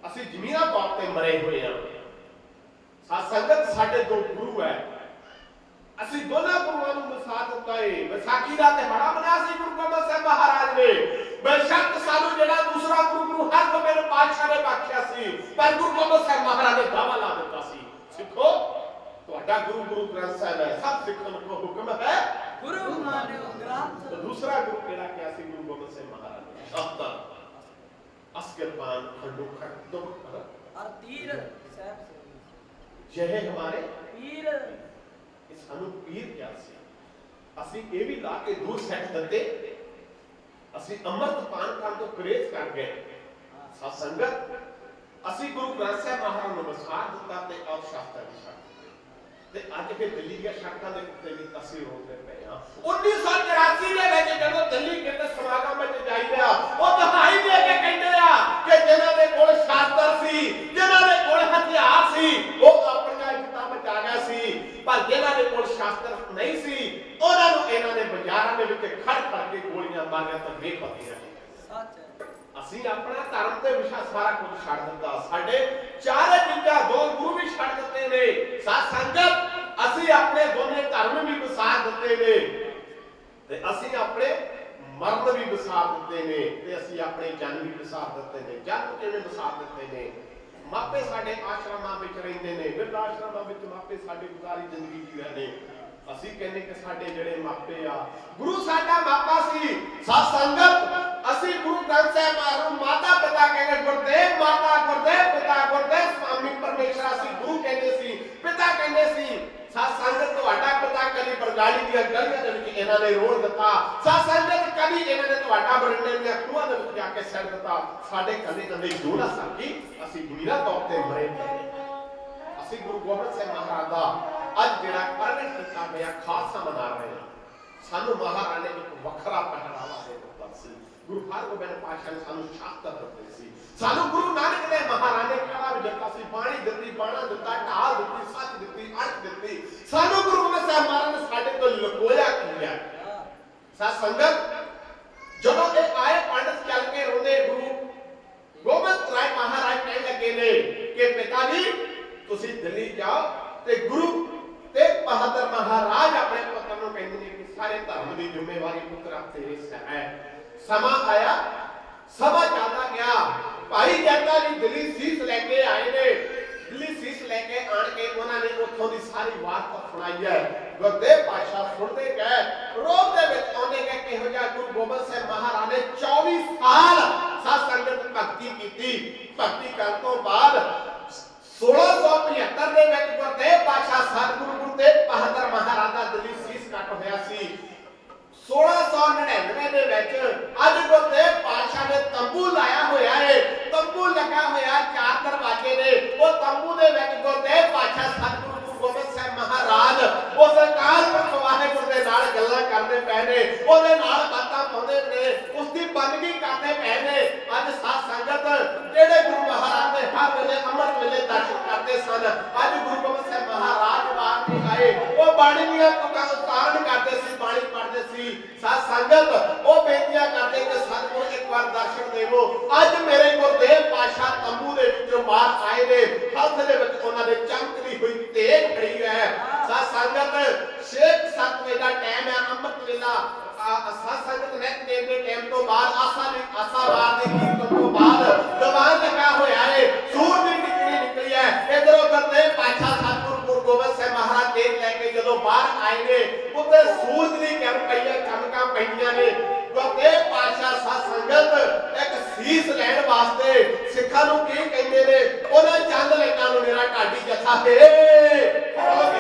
असीं जमीनां तौर ते मरे होए हां। सत संगत साडे दो गुरु है, असीं दोनों गुरुआं नूं मिसाल दित्ता है। विसाखी दा तिहाड़ा मनाया सी गुरु गोबिंद सिंह महाराज ने, बेशक सानू जिहड़ा दूसरा गुरु हरगोबिंद पातशाह ने बख्शिया सी, पर गुरु गोबिंद सिंह महाराज ने दावा ला दित्ता सी सिखो तुहाडा गुरु गुरु ग्रंथ साहिब है, सब सिखां नूं हुक्म है गुरु मानियो ग्रंथ। तो दूसरा गुरु केड़ा किया सी गुरु गोबिंद सिंह महाराज ने? असगर पान खंडो खंड और तीर ਜਿਹੇ ਹਮਾਰੇ ਪੀਰ ਇਹ ਸਾਨੂੰ ਪੀਰ ਕਿਹਾ ਸੀ। ਅਸੀਂ ਇਹ ਵੀ ਲਾ ਕੇ ਦੂਰ ਸੈੱਟ ਦਿੱਤੇ, ਅਸੀਂ ਅੰਮ੍ਰਿਤ ਪਾਨ ਕਰਨ ਤੋਂ ਗੁਰੇਜ਼ ਕਰ ਗਏ। ਸਾਧ ਸੰਗਤ, ਅਸੀਂ ਗੁਰੂ ਗ੍ਰੰਥ ਸਾਹਿਬ ਮਹਾਰਾਜ ਨੂੰ ਨਮਸਕਾਰ ਦਿੱਤਾ ਤੇ ਆਪ ਸ਼ਾਸਤਰ ਦੀ ਛੱਡ ਤੇ ਅੱਜ ਫਿਰ ਦਿੱਲੀ ਦੀਆਂ ਸੜਕਾਂ ਦੇ ਉੱਤੇ ਵੀ ਅਸੀਂ ਰੋਕਦੇ ਪਏ ਹਾਂ। 1984 ਦੇ ਵਿੱਚ ਜਦੋਂ ਦਿੱਲੀ ਕਿਤੇ ਸਮਾਗਮ ਵਿੱਚ ਜਾਈਦਾ, ਉਹ ਦਿਖਾਈ ਦੇ ਕੇ ਕਹਿੰਦੇ ਆ ਕਿ ਜਿਨ੍ਹਾਂ ਦੇ ਕੋਲ ਸ਼ਾਸਤਰ ਸੀ, ਜਿਨ੍ਹਾਂ ਦੇ ਕੋਲ ਹਥਿਆਰ ਸੀ, ਉਹ ਆਪਣੀਆਂ ਇੱਜ਼ਤਾਂ ਬਚਾ ਗਿਆ ਸੀ, ਪਰ ਜਿਨ੍ਹਾਂ ਦੇ ਕੋਲ ਸ਼ਾਸਤਰ ਨਹੀਂ ਸੀ ਉਹਨਾਂ ਨੂੰ ਇਹਨਾਂ ਨੇ ਬਾਜ਼ਾਰਾਂ ਦੇ ਵਿੱਚ ਖੜ ਕੇ ਗੋਲੀਆਂ ਮਾਰੀਆਂ ਤਾਂ ਬੇਪਤੀ ਰਹੀ। ਸੱਚ ਅਸੀਂ ਆਪਣਾ ਧਰਮ ਤੇ ਵਿਸ਼ਵਾਸ ਸਾਰਾ ਕੁਝ ਛੱਡ ਦਿੱਤਾ, ਸਾਡੇ ਚਾਰੇ ਚੀਜ਼ਾਂ ਦੋ ਗੁਰੂ ਵੀ ਛੱਡ ਦਿੱਤੇ ਨੇ। ਸਾਧ ਸੰਗਤ, ਅਸੀਂ ਆਪਣੇ ਦੋਨੇ ਧਰਮ ਵੀ ਵਿਸਾਰ ਦਿੱਤੇ ਨੇ ਤੇ ਅਸੀਂ ਆਪਣੇ ਮਰਨ ਵੀ ਵਿਸਾਰ ਦਿੱਤੇ ਨੇ ਤੇ ਅਸੀਂ ਆਪਣੇ ਜਨ ਵੀ ਵਿਸਾਰ ਦਿੱਤੇ ਨੇ। ਜਨ ਕਿਵੇਂ ਵਿਸਾਰ ਦਿੱਤੇ ਨੇ? ਮਾਪੇ ਸਾਡੇ ਆਸ਼ਰਮਾਂ ਵਿੱਚ ਰਹਿੰਦੇ ਨੇ, ਬਿਰਧ ਆਸ਼ਰਮਾਂ ਵਿੱਚ ਮਾਪੇ ਸਾਡੀ ਗੁਜ਼ਾਰੀ ਜ਼ਿੰਦਗੀ ਜੀ ਰਹੇ ਨੇ। ਅਸੀਂ ਕਹਿੰਦੇ ਕਿ ਸਾਡੇ ਜਿਹੜੇ ਮਾਪੇ ਆ, ਗੁਰੂ ਸਾਡਾ ਮਾਪਾ ਸੀ। ਸਾਧ ਸੰਗਤ, ਅਸੀਂ ਗੁਰੂ ਗ੍ਰੰਥ ਸਾਹਿਬ ਨੂੰ ਮਾਤਾ ਪਿਤਾ ਕਹਿੰਦੇ, ਗੁਰਦੇਵ ਮਾਤਾ, ਗੁਰਦੇਵ ਪਿਤਾ, ਗੁਰਦੇਵ ਸਵਾਮੀ ਪਰਮੇਸ਼ਰ ਅਸੀਂ ਗੁਰੂ ਕਹਿੰਦੇ ਸੀ, ਪਿਤਾ ਕਹਿੰਦੇ ਸੀ। ਸਾਧ ਸੰਗਤ, ਤੁਹਾਡਾ ਪਿਤਾ ਕਦੀ ਬਰਗਾੜੀ ਦੀਆਂ ਗਲੀਆਂ ਦੇ ਵਿੱਚ ਇਹਨਾਂ ਨੇ ਰੋੜ ਦਿੱਤਾ। ਸਾਧ ਸੰਗਤ, ਕਦੀ ਇਹਨਾਂ ਨੇ ਤੁਹਾਡਾ ਬਰਿੰਡੇ ਦੀਆਂ ਖੂਹਾਂ ਦੇ ਵਿੱਚ ਜਾ ਕੇ ਸਿਰ ਦਿੱਤਾ। ਸਾਡੇ ਕੰਨੇ ਕੰਨੇ ਜੋੜਾ ਸਾਕੀ ਅਸੀਂ ਗੰਭੀਰਾ ਤੌਰ ਤੇ ਮਰੇ ਪਏ। ਅਸੀਂ ਗੁਰੂ ਗੋਬਿੰਦ ਸਿੰਘ ਮਹਾਰਾਜ ਦਾ ਅੱਜ ਜਿਹੜਾ ਪ੍ਰਗਟ ਕੀਤਾ ਗਿਆ ਖਾਲਸਾ ਮਨਾ ਰਹੇ ਹਾਂ। ਸਾਨੂੰ ਮਹਾਰਾਜ ਨੇ ਇੱਕ ਵੱਖਰਾ ਪਹਿਰਾਵਾ ਦੇ ਦਿੱਤਾ ਸੀ। ਗੁਰੂ ਹਰਗੋਬਿੰਦ ਪਾਤਸ਼ਾਹ ਨੇ ਸਾਨੂੰ ਸ਼ਾਸਤਰ ਦਿੱਤੇ ਸੀ। ਸਾਨੂੰ ਗੁਰੂ ਨਾਨਕ ਦੇਵ ਮਹਾਰਾਜ ਨੇ ਕਲਾ ਵੀ ਦਿੱਤਾ ਸੀ, ਬਾਣੀ ਦਿੱਤੀ, ਬਾਣਾ ਦਿੱਤਾ, ਢਾਲ ਦਿੱਤੀ, ਸੱਚ ਦਿੱਤੀ, ਅਰਥ ਦਿੱਤੀ। ਸਾਨੂੰ ਗੁਰੂ ਗੋਬਿੰਦ ਸਾਹਿਬ ਮਹਾਰਾਜ ਨੇ ਸਾਡੇ ਤੋਂ ਲੁਕੋਇਆ ਕੀ ਹੈ? ਸਾਧ ਸੰਗਤ, ਜਦੋਂ ਇਹ ਆਏ ਪੰਡਤ ਚੱਲ ਕੇ ਰੋਂਦੇ, ਗੁਰੂ ਗੋਬਿੰਦ ਰਾਏ ਮਹਾਰਾਜ ਕਹਿਣ ਲੱਗੇ ਨੇ ਕਿ ਪਿਤਾ ਜੀ ਤੁਸੀਂ ਦਿੱਲੀ ਜਾਓ ਤੇ ਗੁਰੂ ਤੇਗ ਬਹਾਦਰ ਮਹਾਰਾਜ ਆਪਣੇ ਪੁੱਤਰ ਨੂੰ ਕਹਿੰਦੇ ਨੇ ਕਿ ਸਾਰੇ ਧਰਮ ਦੀ ਜ਼ਿੰਮੇਵਾਰੀ ਪੁੱਤਰਾ ਤੇਰੇ ਸਿਰ ਹੈ। ਸਮਾਂ ਆਇਆ, ਸਮਾਂ ਚੱਲਦਾ ਗਿਆ, ਭਾਈ ਜੈਤਾ ਜੀ ਦਿੱਲੀ ਸੀਸ ਲੈ ਕੇ ਆਏ ਨੇ। ਦਿੱਲੀ ਸੀਸ ਲੈ ਕੇ ਆਣ ਕੇ ਉਹਨਾਂ ਨੇ ਉੱਥੋਂ ਦੀ ਸਾਰੀ ਵਾਰਤਾ ਸੁਣਾਈ ਹੈ। ਗੁਰਦੇਵ ਪਾਤਸ਼ਾਹ ਸੁਣਦੇ ਗਏ, ਰੋਬ ਦੇ ਵਿੱਚ ਆਉਂਦੇ ਗਏ ਕਿਹੋ ਜਿਹਾ ਗੁਰੂ ਗੋਬਿੰਦ ਸਿੰਘ ਮਹਾਰਾਜ ਨੇ 24 ਸਾਲ ਸਾਧ ਸੰਗਤ ਭਗਤੀ ਕੀਤੀ। ਭਗਤੀ ਕਰਨ ਤੋਂ ਬਾਅਦ 1675 ਦੇ ਵਿੱਚ ਗੁਰਦੇਵ ਪਾਤਸ਼ਾਹ ਸਤਿਗੁਰੂ ਗੁਰੂ ਤੇਗ ਬਹਾਦਰ ਮਹਾਰਾਜ ਦਾ ਦਿੱਲੀ ਸੀਸ ਕੱਟ ਹੋਇਆ ਸੀ। 1699 ਦੇ ਵਿੱਚ ਅੱਜ ਗੁਰਦੇਵ ਪਾਤਸ਼ਾਹ ਨੇ ਤੰਬੂ ਲਾਇਆ ਹੋਇਆ ਹੈ। ਤੰਬੂ ਲੱਗਾ ਹੋਇਆ, 4 ਦਰਵਾਜ਼ੇ ਨੇ। ਉਹ ਤੰਬੂ ਦੇ ਵਿੱਚ ਗੁਰਦੇਵ ਪਾਤਸ਼ਾਹ ਸਤਿਗੁਰੂ ਗੁਰੂ ਗੋਬਿੰਦ ਸਿੰਘ ਮਹਾਰਾਜ ਉਸ ਅਕਾਲ ਪੁਰਖ ਵਾਹਿਗੁਰੂ ਦੇ ਨਾਲ ਗੱਲਾਂ ਕਰਦੇ ਪਏ ਨੇ, ਉਹਦੇ ਨਾਲ ਬਾਤਾਂ ਪਾਉਂਦੇ ਨੇ, ਉਸ ਦੀ ਬੰਦਗੀ ਕਰਦੇ ਪਏ ਨੇ। ਅੱਜ ਸਾਧ ਸੰਗਤ, ਜਿਹੜੇ ਗੁਰੂ ਮਹਾਰਾਜ ਦੇ ਹਰ ਵੇਲੇ ਅੰਮ੍ਰਿਤ ਵੇਲੇ ਦਰਸ਼ਨ ਕਰਦੇ ਸਨ, ਅੱਜ ਗੁਰੂ ਗੋਬਿੰਦ ਸਿੰਘ ਮਹਾਰਾਜ ਬਾਹਰ ਨਹੀਂ ਆਏ। ਉਹ ਬਾਣੀ ਦੀਆਂ ਤੁਕਾਂ ਉਚਾਰਨ ਕਰਦੇ ਸੀ, ਬਾਣੀ ਪੜ੍ਹਦੇ ਸੀ। ਸਾਧ ਸੰਗਤ, ਉਹ ਬੇਨਤੀਆਂ ਕਰਦੇ ਕਿ ਸਤਿਗੁਰੂ ਇੱਕ ਵਾਰ ਦਰਸ਼ਨ ਦੇਵੋ। ਅੱਜ ਮੇਰੇ ਗੁਰਦੇਵ ਪਾਤਸ਼ਾਹ ਤੰਬੂ ਦੇ ਵਿੱਚੋਂ ਬਾਹਰ ਆਏ ਨੇ, ਹੱਥ ਦੇ ਵਿੱਚ ਉਹਨਾਂ ਦੇ ਚਮਕਦੀ ਹੋਈ ਤੇਗ ਫੜੀ ਹੈ। ਸਾਧ ਸੰਗਤ, 6-7 ਵਜੇ ਦਾ ਟਾਈਮ ਹੈ, ਅੰਮ੍ਰਿਤ ਵੇਲਾ। ਸਾਧ ਸੰਗਤ ਨਿਤਨੇਮ ਦੇ ਟਾਈਮ ਤੋਂ ਬਾਅਦ ਆਸਾਵਾਰ ਦੀ ਕੀਰਤਨ ਤੋਂ ਬਾਅਦ ਦੀਵਾਨ ਲੱਗਾ ਹੋਇਆ ਹੈ, ਸੂਰਜ ਦੀ ਟਿਕਣੀ ਨਿਕਲੀ ਹੈ। ਇਧਰੋਂ ਗੁਰਦੇਵ ਪਾਤਸ਼ਾਹ ਸਤਿਗੁਰੂ ਗੁਰੂ ਗੋਬਿੰਦ ਸਿੰਘ ਮਹਾਰਾਜ ਤੇਗ ਲੈ ਕੇ ਜਦੋਂ ਬਾਹਰ ਆਏ ਨੇ, ਉੱਤੇ ਸੂਰਜ ਦੀ ਕਿਰਨ ਪਈ ਹੈ, ਚਮਕਾਂ ਪੈਂਦੀਆਂ ਨੇ। ਗੁਰਦੇਵ ਪਾਤਸ਼ਾਹ ਸਾਧ ਸੰਗਤ ਇੱਕ ਸੀਸ ਲੈਣ ਵਾਸਤੇ ਸਿੱਖਾਂ ਨੂੰ ਕੀ ਕਹਿੰਦੇ ਨੇ? ਉਹਨਾਂ ਚੰਦ ਲੈਣਾ ਨੂੰ ਮੇਰਾ ਢਾਡੀ ਜਥਾ ਹੈ। Oh!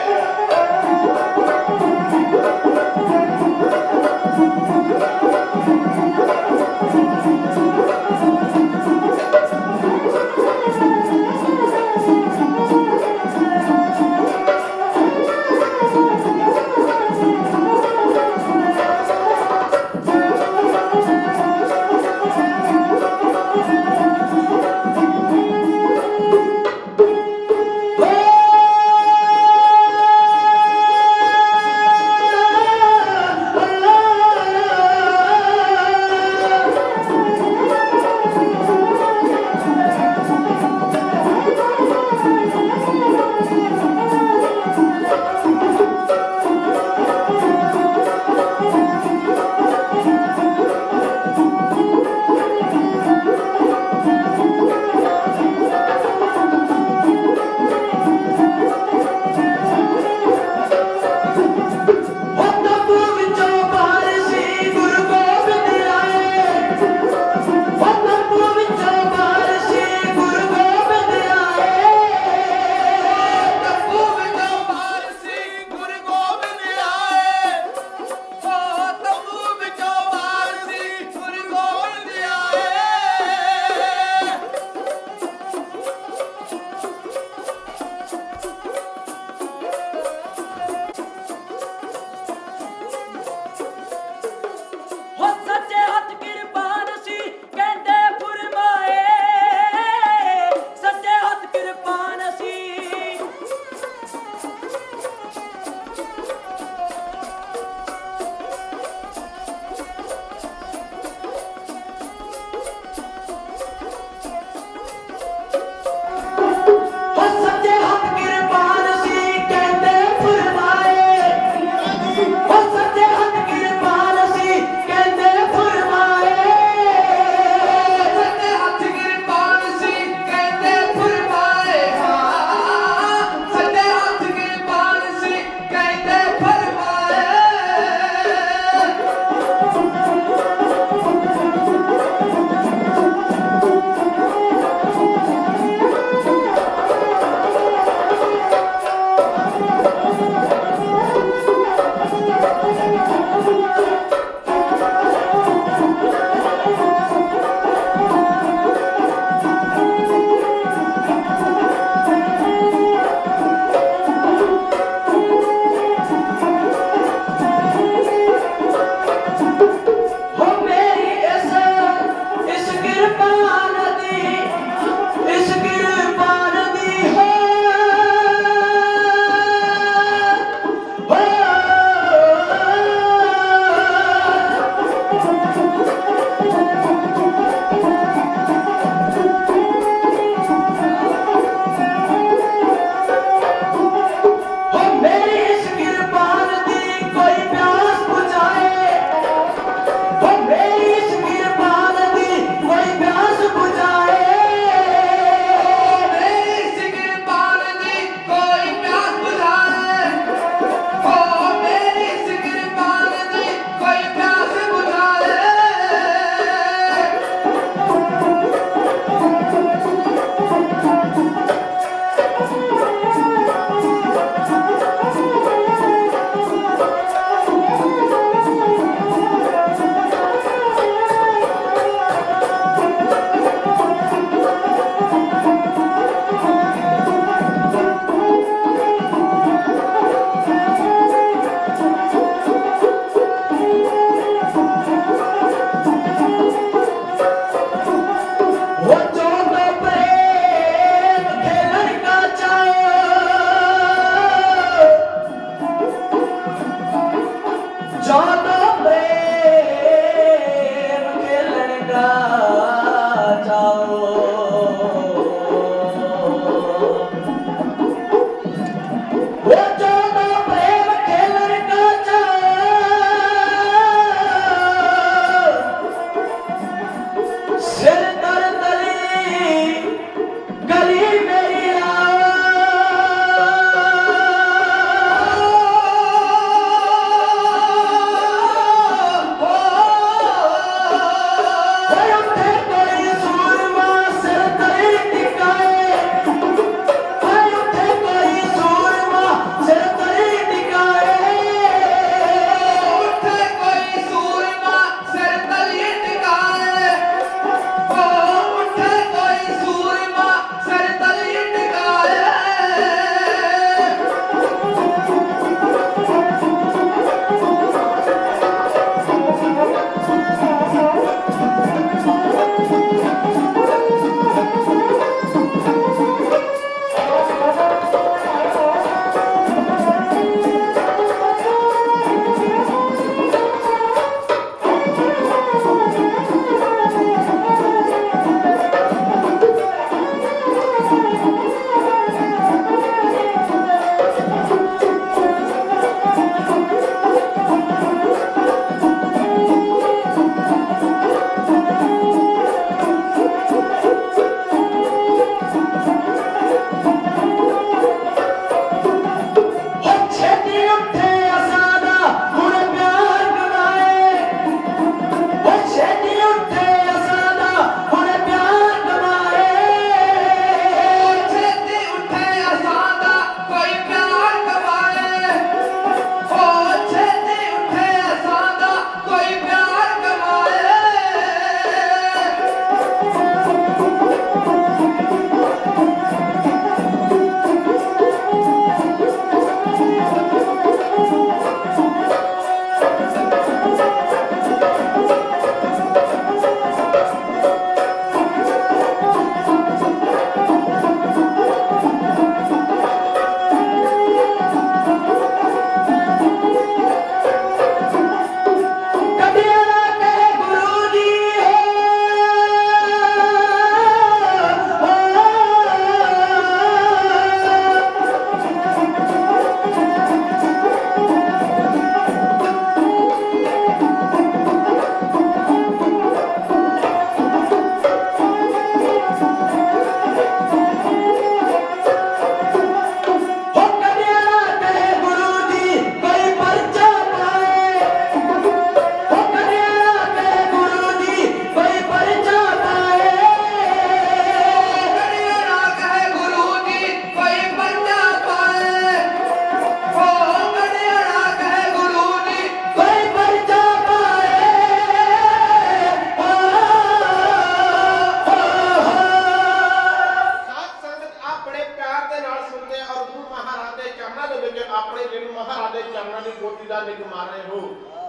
लीला निगमा रहे हो।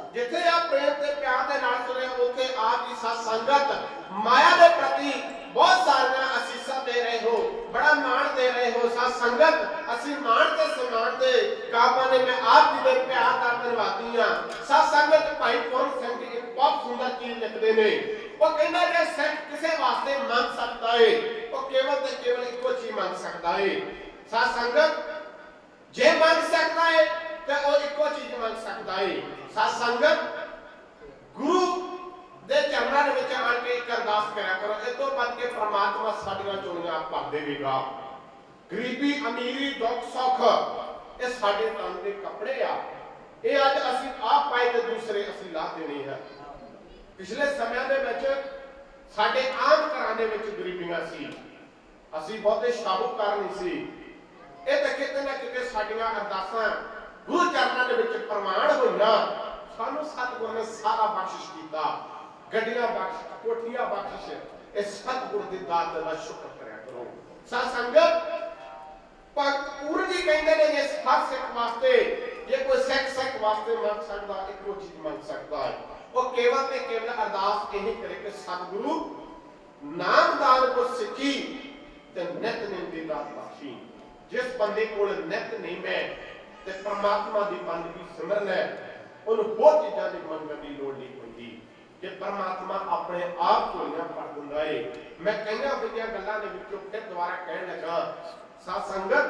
जिथे आप प्रेम ते प्यार दे नाल सुने उथे आप की सत संगत माया दे प्रति बहुत सारियां असीसां दे रहे हो, बड़ा मान दे रहे हो। सत संगत असी मान ते सम्मान दे काबा ने मैं आप जी दे प्यार दा धन्नवादी हां। सत संगत भाई पूर्ण सिंह जी एक बहुत सुंदर चीज लिखदे ने, वो कहंदा जे सिख किसे वास्ते मंग सकदा है, वो केवल ते केवल इक्को चीज मंग सकदा है। सत संगत जे मंग सकदा है ते वो इक्को चीज मंग सकदा है। सत संगत गुरु दे चरणा दे विच आण के एक अरदास करया करो, इस तो बद के परमात्मा साडियां चोलियां भर देवेगा। गरीबी अमीरी दुख सुख ये साडे तन दे कपड़े आ, ये अज असीं आप पाए ते दूसरे असीं ला देने है। पिछले समय दे विच साडे आम घरां दे विच गरीबियां सी, असीं बहुते शाहूकार नहीं सी। ये तां किते ना किते साडियां अरदासां गुरु चरणां दे विच प्रमाण होईयां। सानू सतगुर ने सारा बख्शिश कीता, गड्डियां बख्श, कोठियां बख्शिश, इस सतगुर दी दात दा शुक्र करया करो। सत संगत भगत पूर्ण जी कहंदे ने जे हर सिख वास्ते जे कोई सिख वास्ते मंग सकदा इक्को चीज मंग सकदा है, वो केवल ते केवल अरदास यही करे कि सतगुरु नामदान को सिखी ते नितनेम दी दात बख्शी। जिस बंदे कोल नितनेम है ते परमात्मा दी बंदगी सिमरन है, उन्हें बहुत चीज़ों की मंगन की लोड़ नहीं होती कि परमात्मा अपने आप झोलियां भर दिंदा है। मैं कईयां बड़ियां गल्लां दे विचों फिर दोबारा कहण लगा, सत संगत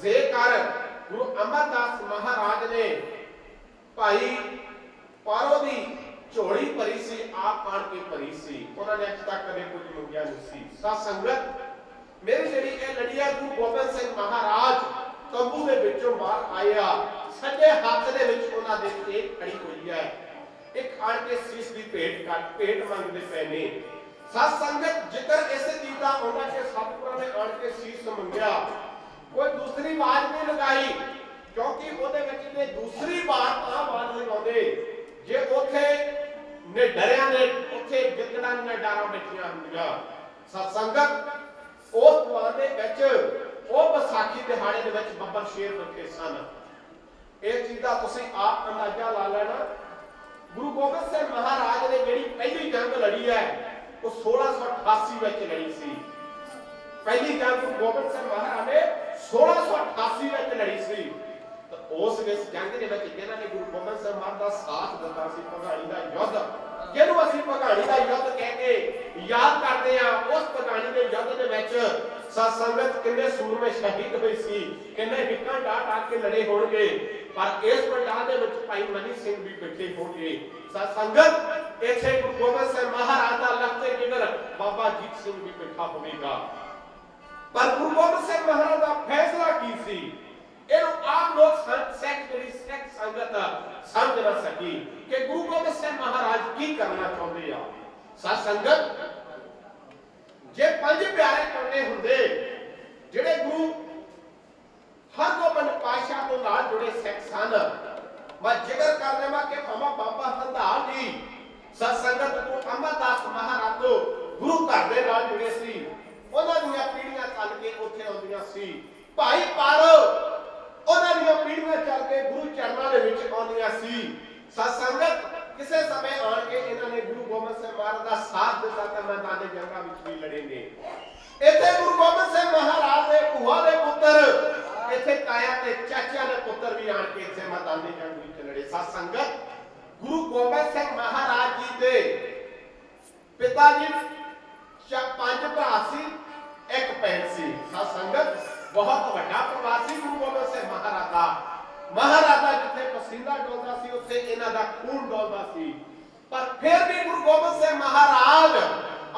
जेकर गुरु अमरदास महाराज ने भाई पारो दी झोली भरी सी, आप आण के भरी सी, उन्होंने अज तक कदे कुछ मंगिया नहीं सी। सत संगत मेरी जी लड़ी है, गुरु गोबिंद सिंह महाराज तंबू के विचों बाहर आया, सज्जे हाथ दे विच उन्हां दे एक खड़ी हुई है, एक आण के सीस की भेंट मंगते पे ने। सत संगत जिक्र इस चीज का होना कि सतगुरां ने आण के सीस मंगया, कोई दूसरी आवाज नहीं लगाई, क्योंकि ਉਹਦੇ ਵਿੱਚ ਨੇ दूसरी बात आवाज लगाਉਂਦੇ जे ਉੱਥੇ ਨੇ ਡਰਿਆਂ ਨੇ ਉੱਥੇ ਗਿੱਦੜਾਂ ਦੀਆਂ ਡਾਰਾਂ ਬੈਠੀਆਂ ਹੁੰਦੀਆਂ। ਸਤ ਸੰਗਤ उस दौरान दे विच ਉਹ ਵਿਸਾਖੀ ਦਿਹਾੜੇ ਦੇ ਵਿੱਚ ਬੱਬਰ ਸ਼ੇਰ ਬੈਠੇ ਸਨ। ਇਹ ਚੀਜ਼ ਦਾ ਤੁਸੀਂ ਆਪ ਅੰਦਾਜ਼ਾ ਲਾ ਲੈਣਾ। ਗੁਰੂ ਗੋਬਿੰਦ ਸਿੰਘ ਮਹਾਰਾਜ ਨੇ ਜਿਹੜੀ ਪਹਿਲੀ ਜੰਗ ਲੜੀ ਹੈ ਉਹ 1688 ਵਿੱਚ ਲੜੀ ਸੀ। ਪਹਿਲੀ ਜੰਗ ਗੁਰੂ ਗੋਬਿੰਦ ਸਿੰਘ ਮਹਾਰਾਜ ਨੇ 1688 ਵਿੱਚ ਲੜੀ ਸੀ। ਤਾਂ ਉਸ ਵਿੱਚ ਜੰਗ ਦੇ ਵਿੱਚ ਜਿਹਨਾਂ ਨੇ ਗੁਰੂ ਗੋਬਿੰਦ ਸਿੰਘ ਮਹਾਰਾਜ ਦਾ ਸਾਥ ਦਿੱਤਾ ਸੀ, ਭਗਾਣੀ ਦਾ ਯੁੱਧ ਜਿਹਨੂੰ ਅਸੀਂ ਭਗਾਣੀ ਦਾ ਯੁੱਧ ਕਹਿ ਕੇ ਯਾਦ ਕਰਦੇ ਆ, ਉਸ ਭਗਾਣੀ ਦੇ ਯੁੱਧ ਦੇ ਵਿੱਚ ਸਤ ਸੰਗਤ ਕਿੰਨੇ ਸੂਰਮੇ ਸ਼ਹੀਦ ਹੋਏ ਸੀ, ਕਿੰਨੇ ਹਿੱਕਾਂ ਢਾਹ ਕੇ ਲੜੇ ਹੋਣਗੇ, ਪਰ ਇਸ ਪੰਡਾਲ ਦੇ ਵਿੱਚ ਭਾਈ ਮਨੀ ਸਿੰਘ ਵੀ ਬੈਠੇ ਹੋਣਗੇ। ਸਤ ਸੰਗਤ ਇੱਥੇ ਗੁਰੂ ਗੋਬਿੰਦ ਸਿੰਘ ਮਹਾਰਾਜ ਦਾ ਲਖਤੇ ਜਿਗਰ ਬਾਬਾ ਜੀਤ ਸਿੰਘ ਵੀ ਬੈਠਾ ਹੋਵੇਗਾ। ਪਰ ਗੁਰੂ ਗੋਬਿੰਦ ਸਿੰਘ ਮਹਾਰਾਜ ਦਾ ਫੈਸਲਾ ਕੀ ਸੀ, ਇਹਨੂੰ ਆਮ ਲੋਕ ਸਿੱਖ ਜਿਹੜੀ ਸਿੱਖ ਸੰਗਤ ਸਮਝ ਨਾ ਸਕੀ ਕਿ ਗੁਰੂ ਗੋਬਿੰਦ ਸਿੰਘ ਮਹਾਰਾਜ ਕੀ ਕਰਨਾ ਚਾਹੁੰਦੇ ਆ। ਸਤ ਸੰਗਤ ਜੇ ਪੰਜ ਪਿਆਰੇ ਕਰਨੇ ਹੁੰਦੇ ਜਿਹੜੇ ਗੁਰੂ ਹਰਗੋਬਿੰਦ ਪਾਤਸ਼ਾਹ ਤੋਂ ਨਾਲ ਜੁੜੇ ਸਿੱਖ ਸਨ, ਮੈਂ ਜ਼ਿਕਰ ਕਰ ਦੇਵਾਂ ਕਿ ਬਾਬਾ ਹਰਦਾਲ ਜੀ ਸਤ ਸੰਗਤ ਨੂੰ ਅਮਰਦਾਸ ਮਹਾਰਾਜ ਤੋਂ ਗੁਰੂ ਘਰ ਦੇ ਨਾਲ ਜੁੜੇ ਸੀ, ਉਹਨਾਂ ਦੀਆਂ ਪੀੜ੍ਹੀਆਂ ਚੱਲ ਕੇ ਉੱਥੇ ਆਉਂਦੀਆਂ ਸੀ। ਭਾਈ ਪਾਰੋ ਉਹਨਾਂ ਦੀਆਂ ਪੀੜ੍ਹੀਆਂ ਚੱਲ ਕੇ ਗੁਰੂ ਚਰਨਾਂ ਦੇ ਵਿੱਚ ਆਉਂਦੀਆਂ ਸੀ। ਸਤ ਸੰਗਤ ਕਿਸੇ ਸਮੇਂ ਆਣ ਕੇ ਇਹਨਾਂ ਨੇ ਗੁਰੂ ਗੋਬਿੰਦ ਸਿੰਘ ਮਹਾਰਾਜ ਦਾ ਸਾਥ ਦਿੱਤਾ ਤੇ ਮੈਦਾਨੇ ਜੰਗਾਂ ਵਿੱਚ ਵੀ ਲੜੇ ਨੇ। ਇੱਥੇ ਗੁਰੂ ਗੋਬਿੰਦ ਸਿੰਘ ਮਹਾਰਾਜ ਦੇ ਭੂਆ ਦੇ ਪੁੱਤਰ, ਇੱਥੇ ਤਾਇਆ ਤੇ ਚਾਚਿਆਂ ਦੇ ਪੁੱਤਰ ਵੀ ਆਣ ਕੇ ਇੱਥੇ ਮੈਦਾਨੇ ਜੰਗ ਵਿੱਚ ਲੜੇ। ਸਤ ਸੰਗਤ ਗੁਰੂ ਗੋਬਿੰਦ ਸਿੰਘ ਮਹਾਰਾਜ ਜੀ ਦੇ ਪਿਤਾ ਜੀ ਪੰਜ ਭਰਾ ਸੀ, ਇੱਕ ਭੈਣ ਸੀ। ਸਤ ਸੰਗਤ ਬਹੁਤ ਵੱਡਾ ਪਰਿਵਾਰ ਸੀ ਗੁਰੂ ਗੋਬਿੰਦ ਸਿੰਘ ਮਹਾਰਾਜ ਦਾ। ਮਹਾਰਾਜਾ ਜਿੱਥੇ ਪਸੀਨਾ ਡੋਲਦਾ ਸੀ ਉੱਥੇ ਇਹਨਾਂ ਦਾ ਖੂਨ ਡੋਲਦਾ ਸੀ, ਪਰ ਫਿਰ ਵੀ ਗੁਰੂ ਗੋਬਿੰਦ ਸਿੰਘ ਮਹਾਰਾਜ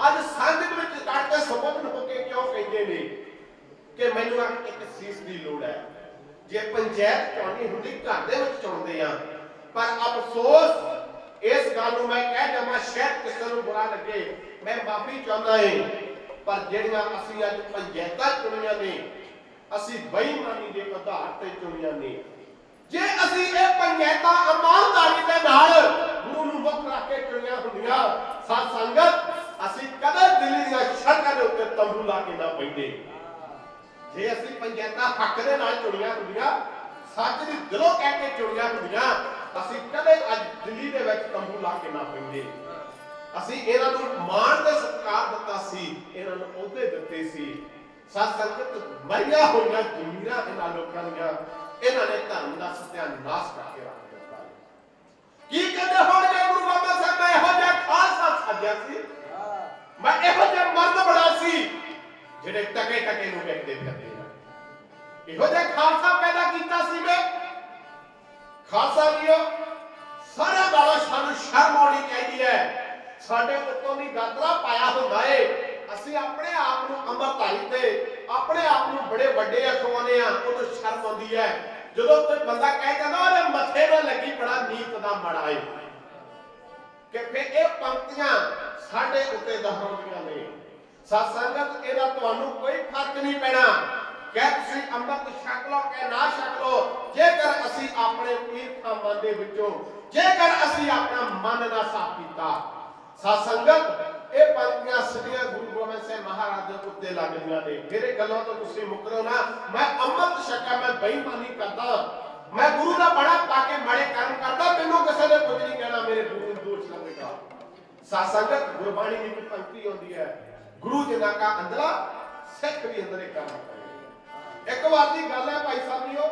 ਅੱਜ ਸੰਗਤ ਵਿੱਚ ਕੱਢ ਕੇ ਸੁਪਨ ਹੋ ਕੇ ਕਿਉਂ ਕਹਿੰਦੇ ਨੇ ਕਿ ਮੈਨੂੰ ਇੱਕ ਸੀਸ ਦੀ ਲੋੜ ਹੈ। ਜੇ ਪੰਚਾਇਤ ਚੋਣੀ ਹੁੰਦੀ ਘਰ ਦੇ ਵਿੱਚ ਚੁਣਦੇ ਆ, ਪਰ ਅਫਸੋਸ ਇਸ ਗੱਲ ਨੂੰ ਮੈਂ ਕਹਿ ਜਾਵਾਂ, ਸ਼ਾਇਦ ਕਿਸੇ ਨੂੰ ਬੁਰਾ ਲੱਗੇ, ਮੈਂ ਮਾਫੀ ਚਾਹੁੰਦਾ ਹਾਂ, ਪਰ ਜਿਹੜੀਆਂ ਅਸੀਂ ਅੱਜ ਪੰਚਾਇਤਾਂ ਚੁਣੀਆਂ ਨੇ ਅਸੀਂ ਬੇਈਮਾਨੀ ਦੇ ਆਧਾਰ ਤੇ ਚੁਣੀਆਂ ਨੇ। ਜੇ ਅਸੀਂ ਇਹ ਪੰਚਾਇਤਾਂ ਇਮਾਨਦਾਰੀ ਦੇ ਨਾਲ ਗੁਰੂ ਨੂੰ ਮੁੱਖ ਰੱਖ ਕੇ ਚੁਣੀਆਂ ਹੁੰਦੀਆਂ, ਸਤ ਸੰਗਤ ਅਸੀਂ ਕਦੇ ਦਿੱਲੀ ਦੀਆਂ ਸੜਕਾਂ ਦੇ ਉੱਤੇ ਤੰਬੂ ਲਾ ਕੇ ਨਾ ਬੈਠੇ। जे असीं पंचायतां हक दे नाल चुनियां हुंदियां, सच दी दिलों कह के चुनियां हुंदियां, असीं कदे अज दिल्ली दे विच तंबू ला के ना पैंदे। असीं इन्हां नूं मान ते सत्कार दित्ता सी, इन्हां नूं अहुदे दित्ते सी। सत संगत मरिया होईयां जमीरां इन्हां लोकां दीयां, इन्हां ने धर्म दा सत्यानाश करके रख दित्ता। की कहंदे होणगे गुरु बाबा साहब, मैं इहो जिहा खालसा साजिया सी, मैं इहो जिहा मर्द बड़ा सी ਜਿਹੜੇ ਟਕੇ ਟਕੇ ਨੂੰ ਵੇਖਦੇ ਫਿਰਦੇ ਆ। ਇਹੋ ਜਿਹਾ ਖਾਲਸਾ ਪੈਦਾ ਕੀਤਾ ਸੀ ਮੈਂ। ਖਾਲਸਾ ਵੀਓ ਸਾਰਾ ਨਾਲੋਂ ਸਾਨੂੰ ਸ਼ਰਮ ਆਉਣੀ ਚਾਹੀਦੀ ਹੈ। ਸਾਡੇ ਉੱਤੋਂ ਦੀ ਗਾਤਰਾ ਪਾਇਆ ਹੁੰਦਾ ਏ, ਅਸੀਂ ਆਪਣੇ ਆਪ ਨੂੰ ਅੰਮ੍ਰਿਤਧਾਰੀ ਤੇ ਆਪਣੇ ਆਪ ਨੂੰ ਬੜੇ ਵੱਡੇ ਅਖਵਾਉਂਦੇ ਆ, ਉਦੋਂ ਸ਼ਰਮ ਆਉਂਦੀ ਹੈ। ਜਦੋਂ ਕੋਈ ਬੰਦਾ ਕਹਿ ਜਾਂਦਾ ਉਹਦੇ ਮੱਥੇ ਨਾਲ ਲੱਗੀ ਬੜਾ ਨੀਤ ਦਾ ਮੜਾ ਏ, ਕਿ ਫਿਰ ਇਹ ਪੰਕਤੀਆਂ ਸਾਡੇ ਉੱਤੇ ਦੁਹਰਾਉਂਦੀਆਂ ਨੇ। सत संगत ਇਹਦਾ ਤੁਹਾਨੂੰ ਕੋਈ ਫਰਕ ਨਹੀਂ ਪੈਣਾ ਕਿ ਤੁਸੀਂ ਅੰਮ੍ਰਿਤ ਛਕ ਲਓ ਕਿ ਨਾ ਛਕ ਲਓ, ਜੇਕਰ ਅਸੀਂ ਆਪਣੇ ਪੀਰ ਖਾਮਾਂ ਦੇ ਵਿੱਚੋਂ ਜੇਕਰ ਅਸੀਂ ਆਪਣਾ ਮਨ ਨਾ ਸਾਫ਼ ਕੀਤਾ। ਸਤ ਸੰਗਤ ਇਹ ਪੰਕਤੀਆਂ ਸਦੀਆਂ ਗੁਰੂ ਗੋਬਿੰਦ ਸਿੰਘ ਮਹਾਰਾਜ ਦੇ ਉੱਤੇ ਲੱਗਦੀਆਂ ਨੇ। ਮੇਰੇ ਗੱਲਾਂ ਤੋਂ ਤੁਸੀਂ ਮੁਕਰੋ ਨਾ, ਮੈਂ ਅੰਮ੍ਰਿਤ ਛਕਾ, ਮੈਂ ਬੇਈਮਾਨੀ ਕਰਦਾ, ਮੈਂ ਗੁਰੂ ਦਾ ਬੜਾ ਪਾ ਕੇ ਮਾੜੇ ਕਰਮ ਕਰਦਾ, ਮੈਨੂੰ ਕਿਸੇ ਨੇ ਕੁਝ ਨਹੀਂ ਕਹਿਣਾ, ਮੇਰੇ ਗੁਰੂ ਨੂੰ ਦੋਸ਼ ਲੱਗੇਗਾ। ਸਤ ਸੰਗਤ ਗੁਰਬਾਣੀ ਦੀ ਇੱਕ ਪੰਕਤੀ ਆਉਂਦੀ ਹੈ, गुरु जिन्ना का अंदला सिख भी अंदर एक काम करे। एक बार की गल है भाई साहब जीओ,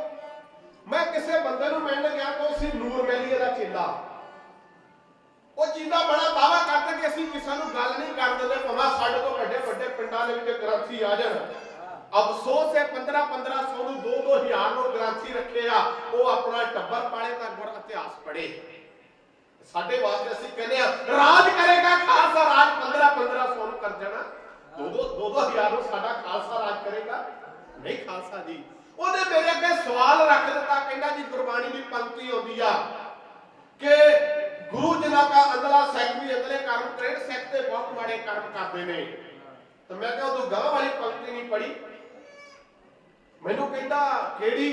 मैं किसी बंदे नूं मिलण गया तो उसी नूर मैलीए दा चेला, वो चीज़ा बड़ा दावा करते कि असीं किसी नूं गल नहीं कर दिंदे, भावें साडे तो वड्डे वड्डे पिंडां दे विच ग्रंथी आ जाण। अफसोस है 1500 नूं 2000 नूं ग्रंथी रखे आ, वो अपना टब्बर पाले तां गुर इतिहास पढ़े। साडे वास्ते असीं कहने आ राज करेगा खालसा, राज 1500 नूं कर जाना, 2000 साडा खालसा राज करेगा नहीं। खालसा जी ਉਹਨੇ ਮੇਰੇ ਅੱਗੇ ਸਵਾਲ ਰੱਖ ਦਿੱਤਾ, ਕਹਿੰਦਾ ਜੀ ਗੁਰਬਾਣੀ ਦੀ ਪੰਕਤੀ ਆਉਂਦੀ ਆ ਕਿ ਗੁਰੂ ਜਿਨ੍ਹਾਂ ਦਾ ਅੰਦਲਾ ਸਿੱਖ ਵੀ ਅੰਦਲੇ ਕਰਮ ਕਰੇ, ਸਿੱਖ ਤੇ ਬਹੁਤ ਮਾੜੇ ਕਰਮ ਕਰਦੇ ਨੇ। ਤਾਂ ਮੈਂ ਕਿਹਾ ਤੂੰ ਗਾਂ ਵਾਲੀ ਪੰਕਤੀ ਨਹੀਂ ਪੜ੍ਹੀ। ਮੈਨੂੰ ਕਹਿੰਦਾ ਕਿਹੜੀ?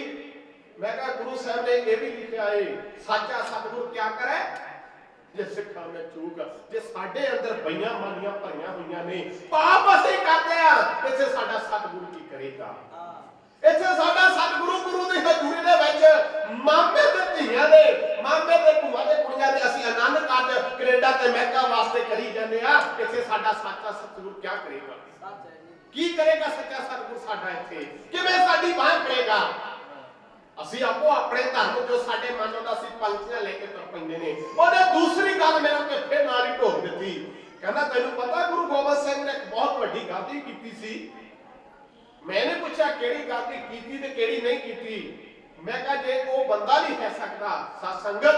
ਮੈਂ ਕਿਹਾ ਗੁਰੂ ਸਾਹਿਬ ਨੇ ਇਹ ਵੀ ਲਿਖਿਆ ਏ, ਸਾਚਾ ਸਤਿਗੁਰ ਕਿਆ ਕਰੇ ਜੇ ਸਿੱਖਾਂ में चूक। जे साडे अंदर बईयां मानियां भरियां होईयां ने, पाप असीं करदे आ, इत्थे साडा सतगुरु की करेगा? इत्थे साडा सतगुरु गुरु दी हजूरी दे विच मामे ते धीआं दे, मामे ते भूआ दे कुड़ियां दे असीं आनंद काज कनेडा ते अमेरिका वास्ते करी जांदे आ, इत्थे साडा सच्चा सतगुरु क्या करेगा? की करेगा सच्चा सतगुरु साडा? इत्थे किवें साडी बांह फड़ेगा? ਅਸੀਂ ਆਪੋ ਆਪਣੇ ਧਰਮ ਜੋ ਸਾਡੇ ਮਨ ਹੁੰਦਾ ਅਸੀਂ ਪੰਕਤੀਆਂ ਲੈ ਕੇ ਤੁਰ ਪੈਂਦੇ ਨੇ। ਉਹਨੇ ਦੂਸਰੀ ਗੱਲ ਮੇਰੇ ਉੱਤੇ ਫਿਰ ਨਾਲ ਹੀ ਢੋਕ ਦਿੱਤੀ, ਕਹਿੰਦਾ ਤੈਨੂੰ ਪਤਾ ਗੁਰੂ ਗੋਬਿੰਦ ਸਿੰਘ ਨੇ ਇੱਕ ਬਹੁਤ ਵੱਡੀ ਗਲਤੀ ਕੀਤੀ ਸੀ। मैंने पूछा केड़ी गलती कीती ते केड़ी नहीं कीती। मैं कहा जे वो बंदा नहीं कह सकता सत्संगत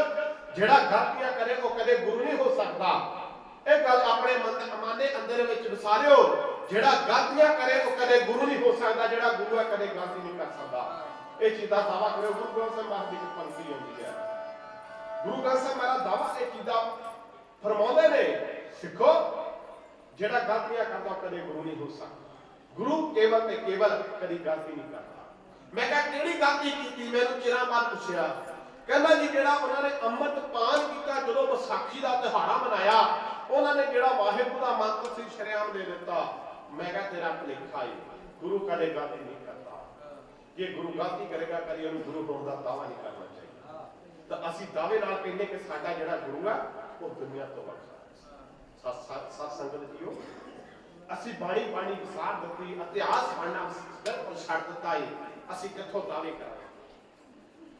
जेड़ा गलतियां करे वो कदे गुरु नहीं हो सकता। एक गल अपने मन के अंदर विच विसारियो, जेड़ा गलतियां करे वो कदे गुरु नहीं हो सकता, जेड़ा गुरु है कदे गलती नहीं कर सकता। ये चीज का दावा करो। गुरु ग्रंथ साहिब महाराज की पंक्ति होती है, गुरु ग्रंथ साहिब महाराज दावा ये चीज फरमाते ने, सिखो जेड़ा गलतियां करता कदे गुरु नहीं हो सकता। गुरु केवल ते केवल कदी गलती नहीं करता। मैं कहा केड़ी गलती की? मैंने चिरा बाद पूछया, कहना जी जेड़ा उन्होंने अमृत पान किया जो विसाखी का तिहाड़ा मनाया, उन्होंने जेड़ा वाहिगुरू दा मंत्र सी शरेआम दे दिता। मैं कहा तेरा भुलेखा है, गुरु कदे गलती नहीं करता। जे गुरु गलती करेगा कभी उन्हें गुरु होने का दावा नहीं करना चाहिए। तो असी दावे नाल कहने कि साडा जेड़ा गुरु है वो दुनिया तो बख्शा। सत संगत जीओ, असी बाणी बाणी विसार दित्ती, इतिहास पढ़ना बिल्कुल छड़ दिता है, असी किथों दावे करां।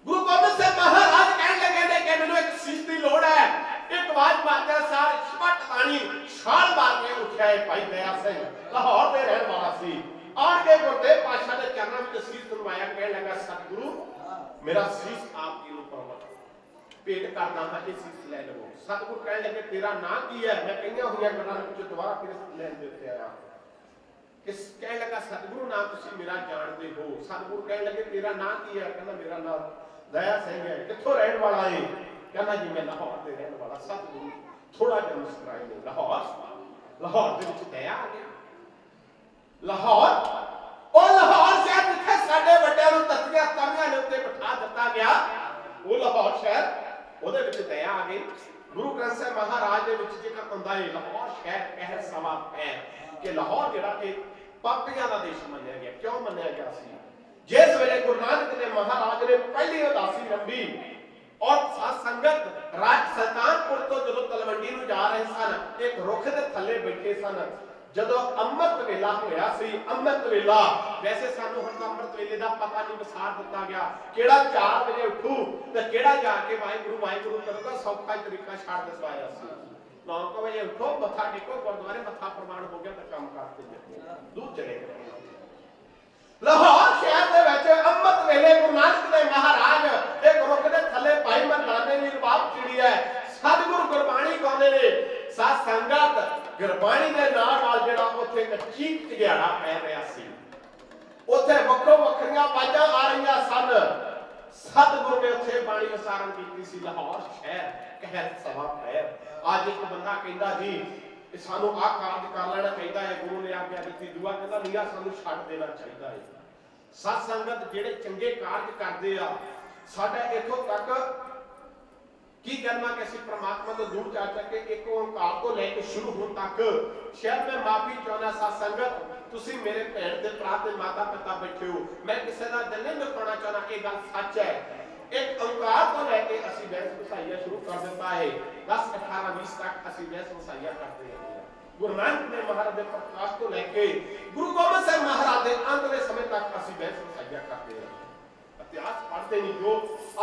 गुरु गोबिंद सिंह महाराज कहने लगे ने कि मैनूं एक सीस दी लोड़ है। एक आवाज मारदा सार छपट ताणी छाल मार के उठिया है भाई दया सिंह, लाहौर दे रहन वाला सी। आण के गुरदेव पातशाह दे चरणों विच सीस नवाया, कहने लगा सतगुरु मेरा सीस आप जी नूं प्रवट भेंट करदा हां, ये सीस ले लवो। सतगुरु कहने लगे तेरा नाम की है? मैं कईयां होईयां गल्लां विच दोबारा फिर लैण दे उत्ते आया। किस कहने लगा सतगुरु नाम तुसीं मेरा जानदे हो? सतगुरु कहने लगे तेरा नाम की है? कहना मेरा नाम दया सिंह है। कित्थों रहण वाला है? कहना जी मैं लाहौर दे रहण वाला। सतगुरु थोड़ा जिहा मुस्कुराए ने, लाहौर दे विच दया आ गया। लाहौर और लाहौर शहर जिथे साडे वड्डिआं नूं तत्तियां तवियां दे उत्ते बिठा दिता गया, वो लाहौर शहर ओदे विच दया आ गई। गुरु ग्रंथ साहिब महाराज दे विच जिक्र हुंदा है लाहौर शहर कहर सवा पैर, कि लाहौर जिहड़ा है ਪਾਪੀਆਂ ਦਾ ਦੇਸ਼ ਮੰਨਿਆ ਗਿਆ। ਕਿਉਂ ਮੰਨਿਆ ਗਿਆ ਸੀ? ਜਿਸ ਵੇਲੇ ਗੁਰੂ ਨਾਨਕ ਦੇਵ ਮਹਾਰਾਜ ਨੇ ਪਹਿਲੀ ਉਦਾਸੀ ਰੰਭੀ ਔਰ ਸਾਧ ਸੰਗਤ ਰਾਜ ਸੁਲਤਾਨਪੁਰ ਤੋਂ ਜਦੋਂ ਤਲਵੰਡੀ ਨੂੰ ਜਾ ਰਹੇ ਸਨ, ਇੱਕ ਰੁੱਖ ਦੇ ਥੱਲੇ ਬੈਠੇ ਸਨ। ਜਦੋਂ ਅੰਮ੍ਰਿਤ ਵੇਲਾ ਹੋਇਆ ਸੀ, ਅੰਮ੍ਰਿਤ ਵੇਲਾ ਵੈਸੇ ਸਾਨੂੰ ਹੁਣ ਅੰਮ੍ਰਿਤ ਵੇਲੇ ਦਾ ਪਤਾ ਨਹੀਂ, ਵਿਸਾਰ ਦਿੱਤਾ ਗਿਆ ਕਿਹੜਾ 4 ਵਜੇ ਉੱਠੂ ਤੇ ਕਿਹੜਾ ਜਾ ਕੇ ਵਾਹਿਗੁਰੂ ਵਾਹਿਗੁਰੂ ਕਰੂਗਾ, ਸੌਖਾ ਤਰੀਕਾ ਛੱਡ ਦਸਵਾਇਆ ਸੀ। 9 ਵਜੇ ਉੱਠੋ, ਮੱਥਾ ਟੇਕੋ, ਗੁਰਦੁਆਰੇ ਮੱਥਾ ਪ੍ਰਵਾਨ ਹੋ ਗਿਆ ਤਾਂ ਕੰਮ ਕਰਦੇ ਦੂਰ ਚਲੇ ਗਏ। ਲਾਹੌਰ ਸ਼ਹਿਰ ਦੇ ਵਿੱਚ ਅੰਮ੍ਰਿਤ ਵੇਲੇ ਗੁਰੂ ਨਾਨਕ ਦੇਵ ਮਹਾਰਾਜ ਇੱਕ ਰੁੱਖ ਦੇ ਥੱਲੇ ਭਾਈ ਮਰਦਾਨੇ ਦੀ ਰਬਾਬ ਚਿੜੀ ਹੈ, ਸਤਿਗੁਰੂ ਗੁਰਬਾਣੀ ਗਾਉਂਦੇ ਨੇ। ਸਾਧ ਸੰਗਤ ਗੁਰਬਾਣੀ ਦੇ ਨਾਲ ਜਿਹੜਾ ਉੱਥੇ ਇੱਕ ਚੀਕ ਚਿਹਾੜਾ ਪੈ ਰਿਹਾ ਸੀ, ਉੱਥੇ ਵੱਖੋ ਵੱਖਰੀਆਂ ਆਵਾਜ਼ਾਂ ਆ ਰਹੀਆਂ ਸਨ। ਸਤਿਗੁਰੂ ਨੇ ਉੱਥੇ ਬਾਣੀ ਉਚਾਰਨ ਕੀਤੀ ਸੀ। ਲਾਹੌਰ ਸ਼ਹਿਰ ਕਹਿਰ ਸਵਾ ਪੈਰ। ਅੱਜ ਇੱਕ ਬੰਦਾ ਕਹਿੰਦਾ ਜੀ ਸਾਨੂੰ ਆਹ ਕਾਰਜ ਕਰ ਲੈਣਾ ਚਾਹੀਦਾ ਹੈ, ਗੁਰੂ ਨੇ ਆਗਿਆ ਦਿੱਤੀ। ਦੂਆ ਕਹਿੰਦਾ ਨਹੀਂ ਆ ਸਾਨੂੰ ਛੱਡ ਦੇਣਾ ਚਾਹੀਦਾ ਹੈ। ਸਤ ਸੰਗਤ ਜਿਹੜੇ ਚੰਗੇ ਕਾਰਜ ਕਰਦੇ ਆ, ਸਾਡਾ ਇੱਥੋਂ ਤੱਕ ਕੀ ਕਰਨਾ ਕਿ ਅਸੀਂ ਪ੍ਰਮਾਤਮਾ ਤੋਂ ਦੂਰ ਜਾ ਕੇ ਇੱਕ ਓੰਕਾਰ ਤੋਂ ਲੈ ਕੇ ਸ਼ੁਰੂ ਹੋਣ ਤੱਕ ਸ਼ਾਇਦ ਮੈਂ ਮਾਫੀ ਚਾਹੁੰਦਾ। ਸਤ ਸੰਗਤ ਤੁਸੀਂ ਮੇਰੇ ਭੈਣ ਦੇ ਭਰਾ ਤੇ ਮਾਤਾ ਪਿਤਾ ਬੈਠੇ ਹੋ, ਮੈਂ ਕਿਸੇ ਦਾ ਦਿਲ ਨਹੀਂ ਦੁਖਾਉਣਾ ਚਾਹੁੰਦਾ, ਇਹ ਗੱਲ ਸੱਚ ਹੈ। ਇੱਕ ਓੰਕਾਰ ਤੋਂ ਲੈ ਕੇ ਅਸੀਂ ਬਹਿਸ ਵਸਾਈਆ ਸ਼ੁਰੂ ਕਰ ਦਿੱਤਾ ਹੈ। 10 18 20 ਤੱਕ ਅਸੀਂ ਬਹਿਸ ਵਸਾਈਆ ਕਰਦੇ ਹਾਂ। ਗੁਰੂ ਨਾਨਕ ਦੇਵ ਮਹਾਰਾਜ ਦੇ ਪ੍ਰਕਾਸ਼ ਤੋਂ ਲੈ ਕੇ ਗੁਰੂ ਗੋਬਿੰਦ ਸਿੰਘ ਮਹਾਰਾਜ ਦੇ ਅੰਤ ਦੇ ਸਮੇਂ ਤੱਕ ਅਸੀਂ ਬਹਿਸ ਵਸਾਈਆ ਕਰਦੇ ਹਾਂ। ਇਤਿਹਾਸ ਪੜ੍ਹਦੇ ਨਹੀਂ, ਜੋ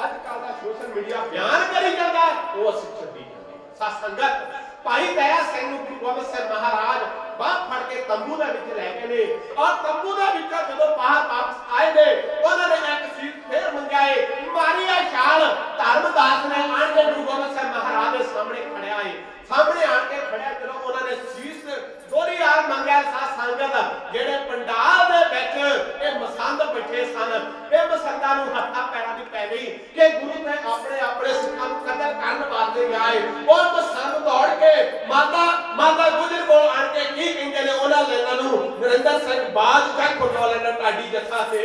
ਅੱਜ ਕੱਲ ਦਾ ਸੋਸ਼ਲ ਮੀਡੀਆ ਬਿਆਨ ਕਰੀ ਜਾਂਦਾ ਉਹ ਅਸੀਂ ਛੱਡੀ ਜਾਂਦੇ। ਸਤ ਸੰਗਤ ਭਾਈ ਦਇਆ ਸਿੰਘ ਨੂੰ ਗੁਰੂ ਗੋਬਿੰਦ ਸਿੰਘ ਮਹਾਰਾਜ ਬਾਹ ਫੜ ਕੇ ਤੰਬੂ ਦੇ ਵਿੱਚ ਲੈ ਗਏ ਨੇ, ਔਰ ਤੰਬੂ ਦੇ ਵਿੱਚੋਂ ਜਦੋਂ ਬਾਹਰ ਵਾਪਸ ਆਏ ਨੇ ਉਹਨਾਂ ਨੇ ਇੱਕ ਸੀਟ ਫੇਰ ਮੰਗਾਏ, ਮਾਰੀ ਆ ਛਾਲ। ਧਰਮਦਾਸ ਨੇ ਆਣ ਕੇ ਗੁਰੂ ਗੋਬਿੰਦ ਸਿੰਘ ਮਹਾਰਾਜ ਦੇ ਸਾਹਮਣੇ ਖੜਿਆ ਏ, ਸਾਹਮਣੇ ਆਣ ਕੇ ਖੜਿਆ ਜਦੋਂ ਉਹਨਾਂ ਨੇ ਸੀਸ ਦੋਹਰੀ ਆਰ ਮੰਗਿਆ। ਸਾਧ ਸੰਗਤ ਜਿਹੜੇ ਪੰਡਾਲ ਦੇ ਵਿੱਚ ਇਹ ਮਸੰਦ ਬੈਠੇ ਸਨ, ਇਹ ਮਸੰਦਾਂ ਨੂੰ ਹੱਥਾਂ ਪੈਰਾਂ ਦੀ ਪੈ ਗਈ ਕਿ ਗੁਰੂ ਨੇ ਆਪਣੇ ਆਪਣੇ ਸਿੱਖਾਂ ਨੂੰ ਕਦਰ ਕਰਨ ਵਾਸਤੇ ਆਏ। ਉਹ ਮਸੰਦ ਦੌੜ ਕੇ ਮਾਤਾ ਗੁਜਰ ਕੋਲ ਆਣ ਕੇ ਕੀ ਕਹਿੰਦੇ ਨੇ, ਉਹਨਾਂ ਨੇ ਇਹਨਾਂ ਨੂੰ ਨਰਿੰਦਰ ਸਿੰਘ ਬਾਜ ਚੱਕ ਖੋਲੇ ਨਾ ਢਾਡੀ ਜੱਥਾ ਤੇ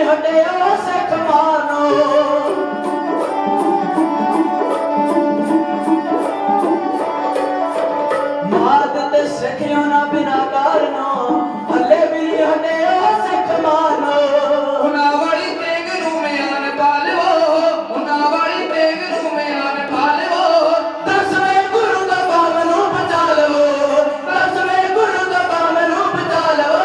हटियो सिख मानो माद ते सिखियो ना बिना कारणो हले भी हटियो सिख मानो उना वाली तेग नू म्यान पालियो उना वाली तेग नू म्यान पालियो दसवें गुरु दा काम नू बचा लो दसवें गुरु दा काम नू बचा लो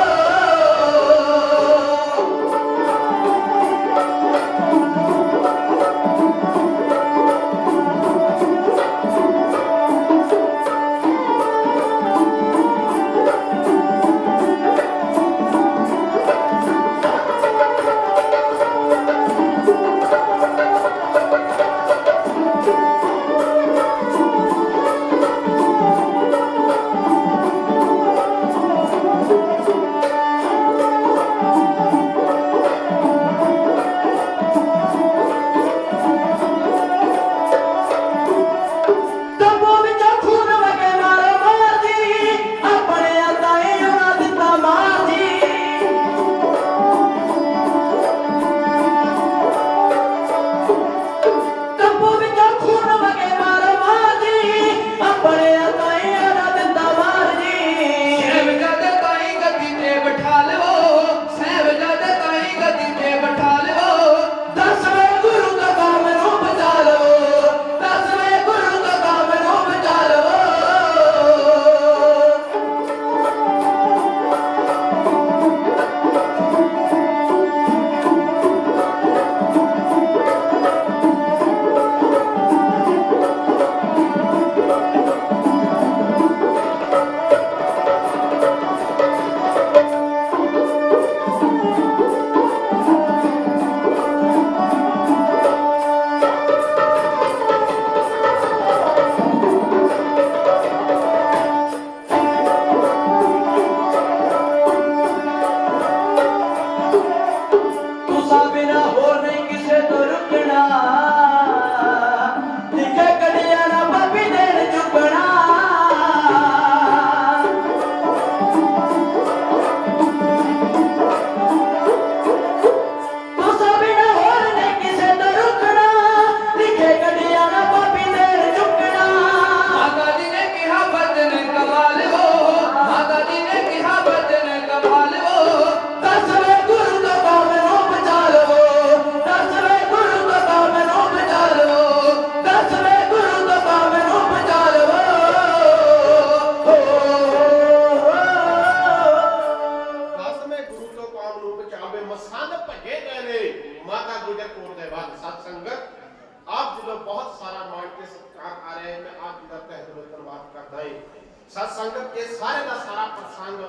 सत्संगत के सारे का सारा प्रसंग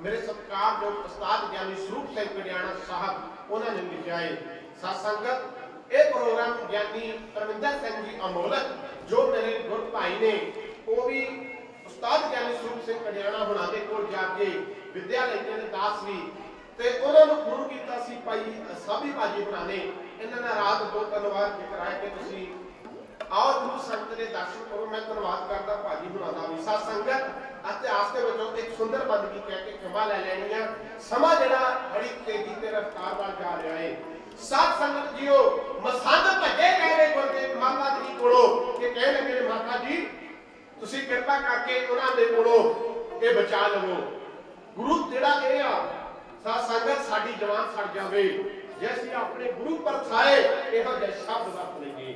मेरे सत्कार जो उस्ताद ज्ञानी स्वरूप सिंह कड़ियाना साहब उन्होंने लिखा है। सत्संगत एक प्रोग्राम ज्ञानी परमिंदर सिंह जी अमोलक जो मेरे गुरु भाई ने वो भी उस्ताद ज्ञानी स्वरूप सिंह कड़ियाना हुणा दे कोल जाके विद्या लेके ने दास भी ते उन्होंने फोन किया सी भाई साबी भाजी हुणा ने इन्होंने रात 2-3 बार जिक्र है कि तुसी आओ गुरु संत दे दर्शन करो। मैं धन्यवाद करता भाजी हुणा दा भी। सत्संगत इतिहास के विचों एक सुंदर बंदगी कह के खिमा ले लेनी है। समा जिहड़ा बड़ी तेजी ते रफ्तार नाल जा रहा है। साध संगत जीओ मसंद भजे गए ने गुरदेव माता जी कोलों कि कह लगे माता जी तुसी कृपा करके उन्हां दे कोलों ये बचा लवो। गुरु जिहड़ा ये आ साध संगत साडी जवान सड़ जावे जे असीं अपने गुरु परछाए इहो जिहे शब्द वरत लईए।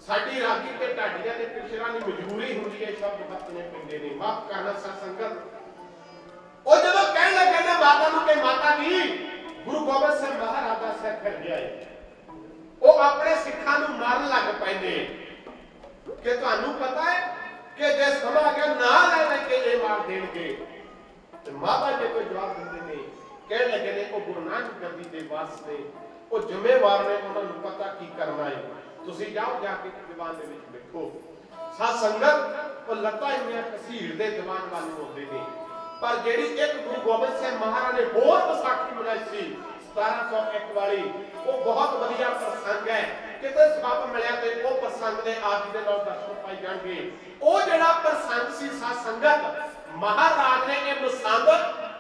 साडी रागी ते ढाडियां दे पिछड़ा दी मजबूरी हुंदी है शब्द वरतने पैंदे ने। माफ करना सत्संगत ओ जदों कहण लगे ने माता नूं कि माता जी गुरु गोबिंद सिंह महाराज दा सिर फिर गया है ओ अपने सिखां नूं मारन लग पैंदे कि तुहानूं पता है कि जे समा आ गया ना ले के ये मार देणगे। ते माता जी कोई जवाब दिंदे ने कहण लगे ने ओ गुरु नानक गद्दी दे वास्ते ओ जिम्मेवार ने उन्हां नूं पता की करना है। तुसी जाओ जाके दीवान दे विच बैठो। साध संगत ओ लत्तां इंनियां कसीड़ दे दीवान वाल नूं आउंदे ने पर जेड़ी एक गुरु गोबिंद सिंह महाराज ने होर विसाखी मनाई सी 1701 वाली वो बहुत वधिया प्रसंग है। किते सबब मिलिया ते वो प्रसंग दे आज दे नाल दर्शन पाई जाणगे। ओ जेड़ा प्रसंग सी साध संगत महाराज ने ये मसंद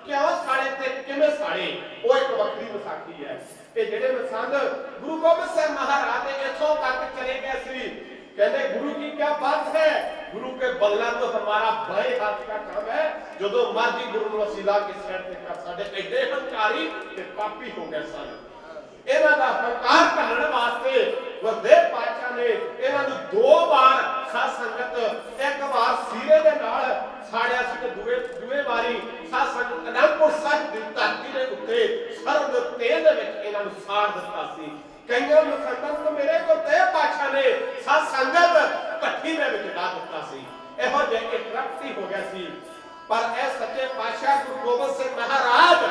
क्यों साड़े ते किवें साड़े वो एक वक्री विसाखी है। ये जेडे मसंद गुरु गोबिंद सिंह महाराज ने इथों तक चले गए सी, कहते गुरु की क्या बात है, गुरु के बदला तो हमारा बाएं हाथ का काम है। जो मर्जी गुरु वसीला के सिर ते कर साडे एडे हंकारी ते पापी हो गए सन। इन्हां दा हंकार घलण वास्ते गुरदेव पातशाह ने इन्हां नूं 2 बार साध संगत, एक बार सीरे दे नाल साड़िया सी ते दूए वारी साध संगत अनंदपुर साहिब दी धरती दे उत्ते सरद दे तेल दे विच इन्हां नूं साड़ दित्ता सी। कईयां मुसलमान को मेरे गुरदेव पातशाह ने साध संगत भट्ठी दे विच ला दित्ता सी। इहो जिहा एक रक्ति हो गया सी, पर ए सच्चे पातशाह गुरु गोबिंद सिंह महाराज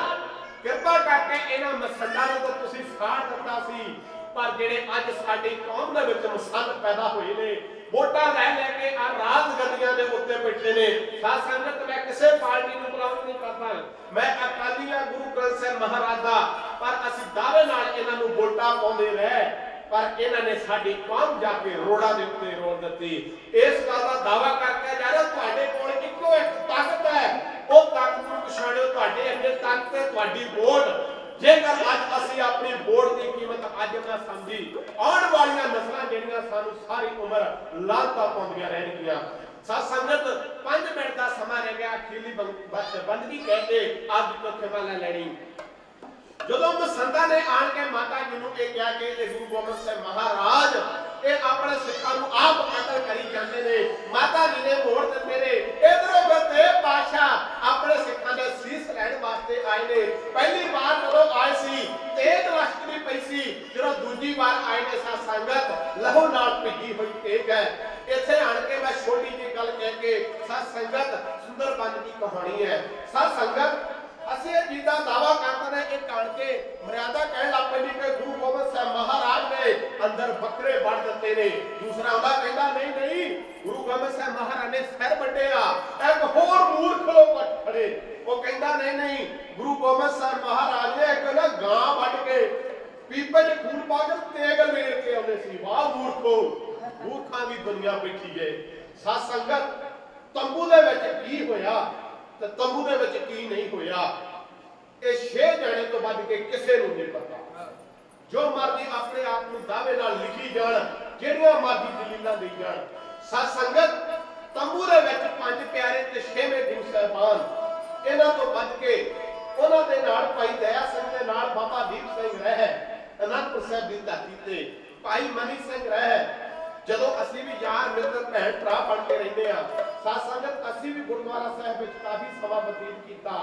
कृपा करके इन्हां मसंदां नूं तो तुसीं साड़ दित्ता सी। पर जेडे अज साडी कौम दे विच मसंद पैदा होए ने, वोटां लै के आ राज गद्दियां दे उत्ते बैठे ने। साध संगत मैं किसी पार्टी नूं बिलोंग नहीं करदा, मैं अकाली आ गुरु ग्रंथ साहिब महाराज दा, पर असीं दावे नाल इन्हां नूं वोटां पाउंदे रहे, पर इन्हां ने साडी कौम जाके रोड़ा दे उत्ते रोड़ दित्ती। इस गल दा दावा करके जा रहा तुहाडे कोल इक्को एक ताकत है, ਉਹ ਤਾਕਤ ਨੂੰ ਪਛਾਣਿਓ, ਤੁਹਾਡੇ ਅੱਗੇ ਤਾਕਤ ਹੈ ਤੁਹਾਡੀ ਵੋਟ। ਜੇਕਰ ਅੱਜ ਅਸੀਂ ਆਪਣੀ ਵੋਟ ਦੀ ਕੀਮਤ ਅੱਜ ਨਾ ਸਮਝੀ, ਆਉਣ ਵਾਲੀਆਂ ਨਸਲਾਂ ਜਿਹੜੀਆਂ ਸਾਨੂੰ ਸਾਰੀ ਉਮਰ ਲਾਂਤਾਂ ਪਾਉਂਦੀਆਂ ਰਹਿਣਗੀਆਂ। ਸਾਧ ਸੰਗਤ 5 ਮਿੰਟ ਦਾ ਸਮਾਂ ਰਹਿ ਗਿਆ, ਅਖੀਰਲੀ ਬੰਦਗੀ ਕਹਿ ਕੇ ਆਪ ਜੀ ਤੋਂ ਖਿਮਾ ਲੈ ਲੈਣੀ। ਜਦੋਂ ਮਸੰਦਾਂ ਨੇ ਆਣ ਕੇ ਮਾਤਾ ਜੀ ਨੂੰ ਇਹ ਕਿਹਾ ਕਿ ਇਹ ਗੁਰੂ ਗੋਬਿੰਦ ਸਿੰਘ ਮਹਾਰਾਜ ਇਹ ਆਪਣੇ ਸਿੱਖਾਂ ਨੂੰ ਆਪ ਕਤਲ ਕਰੀ ਜਾਂਦੇ ਨੇ, ਮਾਤਾ ਜੀ ਨੇ ਮੋੜ ਦਿੱਤੇ ਨੇ। ਇਧਰੋਂ ਗੁਰਦੇਵ ਪਾਤਸ਼ਾਹ ਆਪਣੇ ਸਿੱਖਾਂ ਦੇ ਸੀਸ ਲੈਣ ਵਾਸਤੇ ਆਏ ਨੇ। ਪਹਿਲੀ ਵਾਰ ਜਦੋਂ ਆਏ ਸੀ ਤੇਗ ਲਸ਼ਕਰੀ ਪਈ ਸੀ, ਜਦੋਂ ਦੂਜੀ ਵਾਰ ਆਏ ਨੇ ਸਾਧ ਸੰਗਤ ਲਹੂ ਨਾਲ ਭਿੱਜੀ ਹੋਈ ਤੇਗ ਹੈ। ਇੱਥੇ ਆਣ ਕੇ ਮੈਂ ਛੋਟੀ ਜਿਹੀ ਗੱਲ ਕਹਿ ਕੇ ਸਾਧ ਸੰਗਤ ਸੁੰਦਰ ਬੰਦ ਦੀ ਕਹਾਣੀ ਹੈ। ਸਾਧ ਸੰਗਤ ਅਸੀਂ ਜਿੱਦਾਂ ਦਾਵਾ ਕਰਦੇ ਨੇ ਇਹ ਕਣ ਕੇ ਮਰਿਆਦਾ ਕਹਿਣ ਲੱਗ ਪੈਂਦੀ ਕਿ ਗੁਰੂ ਗੋਬਿੰਦ ਸਾਹਿਬ ਮਹਾਰਾਜ ਨੇ ਅੰਦਰ ਬੱਕਰੇ ਵੜ ਦਿੱਤੇ ਨੇ। ਦੂਸਰਾ ਉਹਦਾ ਕਹਿੰਦਾ ਨਹੀਂ ਗੁਰੂ ਗੋਬਿੰਦ ਸਾਹਿਬ ਮਹਾਰਾਜ ਨੇ ਸਿਰ ਵੱਢਿਆ। ਇੱਕ ਹੋਰ ਮੂਰਖ ਲੋਕ ਖੜੇ, ਉਹ ਕਹਿੰਦਾ ਨਹੀਂ ਗੁਰੂ ਗੋਬਿੰਦ ਸਾਹਿਬ ਮਹਾਰਾਜ ਨੇ ਇੱਕ ਨਾ ਗਾਂ ਵੱਢ ਕੇ ਪੀਪੇ 'ਚ ਖੂਨ ਪਾ ਕੇ ਤੇਗ ਲੇੜ ਕੇ ਆਉਂਦੇ ਸੀ। ਵਾਹ ਮੂਰਖੋ, ਮੂਰਖਾਂ ਦੀ ਦੁਨੀਆ ਬੈਠੀ ਹੈ। ਸਾਧ ਸੰਗਤ ਤੰਬੂ ਦੇ ਵਿੱਚ ਕੀ ਹੋਇਆ ਤੇ ਤੰਬੂ ਦੇ ਵਿੱਚ ਕੀ ਨਹੀਂ ਹੋਇਆ, ਇਹ 6 ਜਣੇ ਤੋਂ ਵੱਧ ਕੇ ਕਿਸੇ ਨੂੰ ਨਹੀਂ ਪਤਾ। ਜੋ ਮਰਜ਼ੀ ਆਪਣੇ ਆਪ ਨੂੰ ਦਾਅਵੇ ਨਾਲ ਲਿਖੀ ਜਾਣ, ਜਿਹੜੀਆਂ ਮਰਜ਼ੀ ਦਲੀਲਾਂ ਦੇਈ ਜਾਣ। ਸਾਧ ਸੰਗਤ ਤੰਬੂ ਦੇ ਵਿੱਚ 5 ਪਿਆਰੇ ਤੇ 6ਵੇਂ ਗੁਰੂ ਸਾਹਿਬਾਨ, ਇਹਨਾਂ ਤੋਂ ਵੱਧ ਕੇ ਉਹਨਾਂ ਦੇ ਨਾਲ ਭਾਈ ਦਇਆ ਸਿੰਘ ਦੇ ਨਾਲ ਬਾਬਾ ਦੀਪ ਸਿੰਘ ਰਹਿ, ਅਨੰਦਪੁਰ ਸਾਹਿਬ ਦੀ ਧਰਤੀ ਤੇ ਭਾਈ ਮਨੀ ਸਿੰਘ ਰਹਿ। ਜਦੋਂ ਅਸੀਂ ਵੀ ਯਾਰ ਮਿੱਤਰ ਭੈਣ ਭਰਾ ਬਣ ਕੇ ਰਹਿੰਦੇ ਆ, ਸਾਧ ਸੰਗਤ ਅਸੀਂ ਵੀ ਗੁਰਦੁਆਰਾ ਸਾਹਿਬ ਵਿੱਚ ਕਾਫੀ ਸਮਾਂ ਬਤੀਤ ਕੀਤਾ।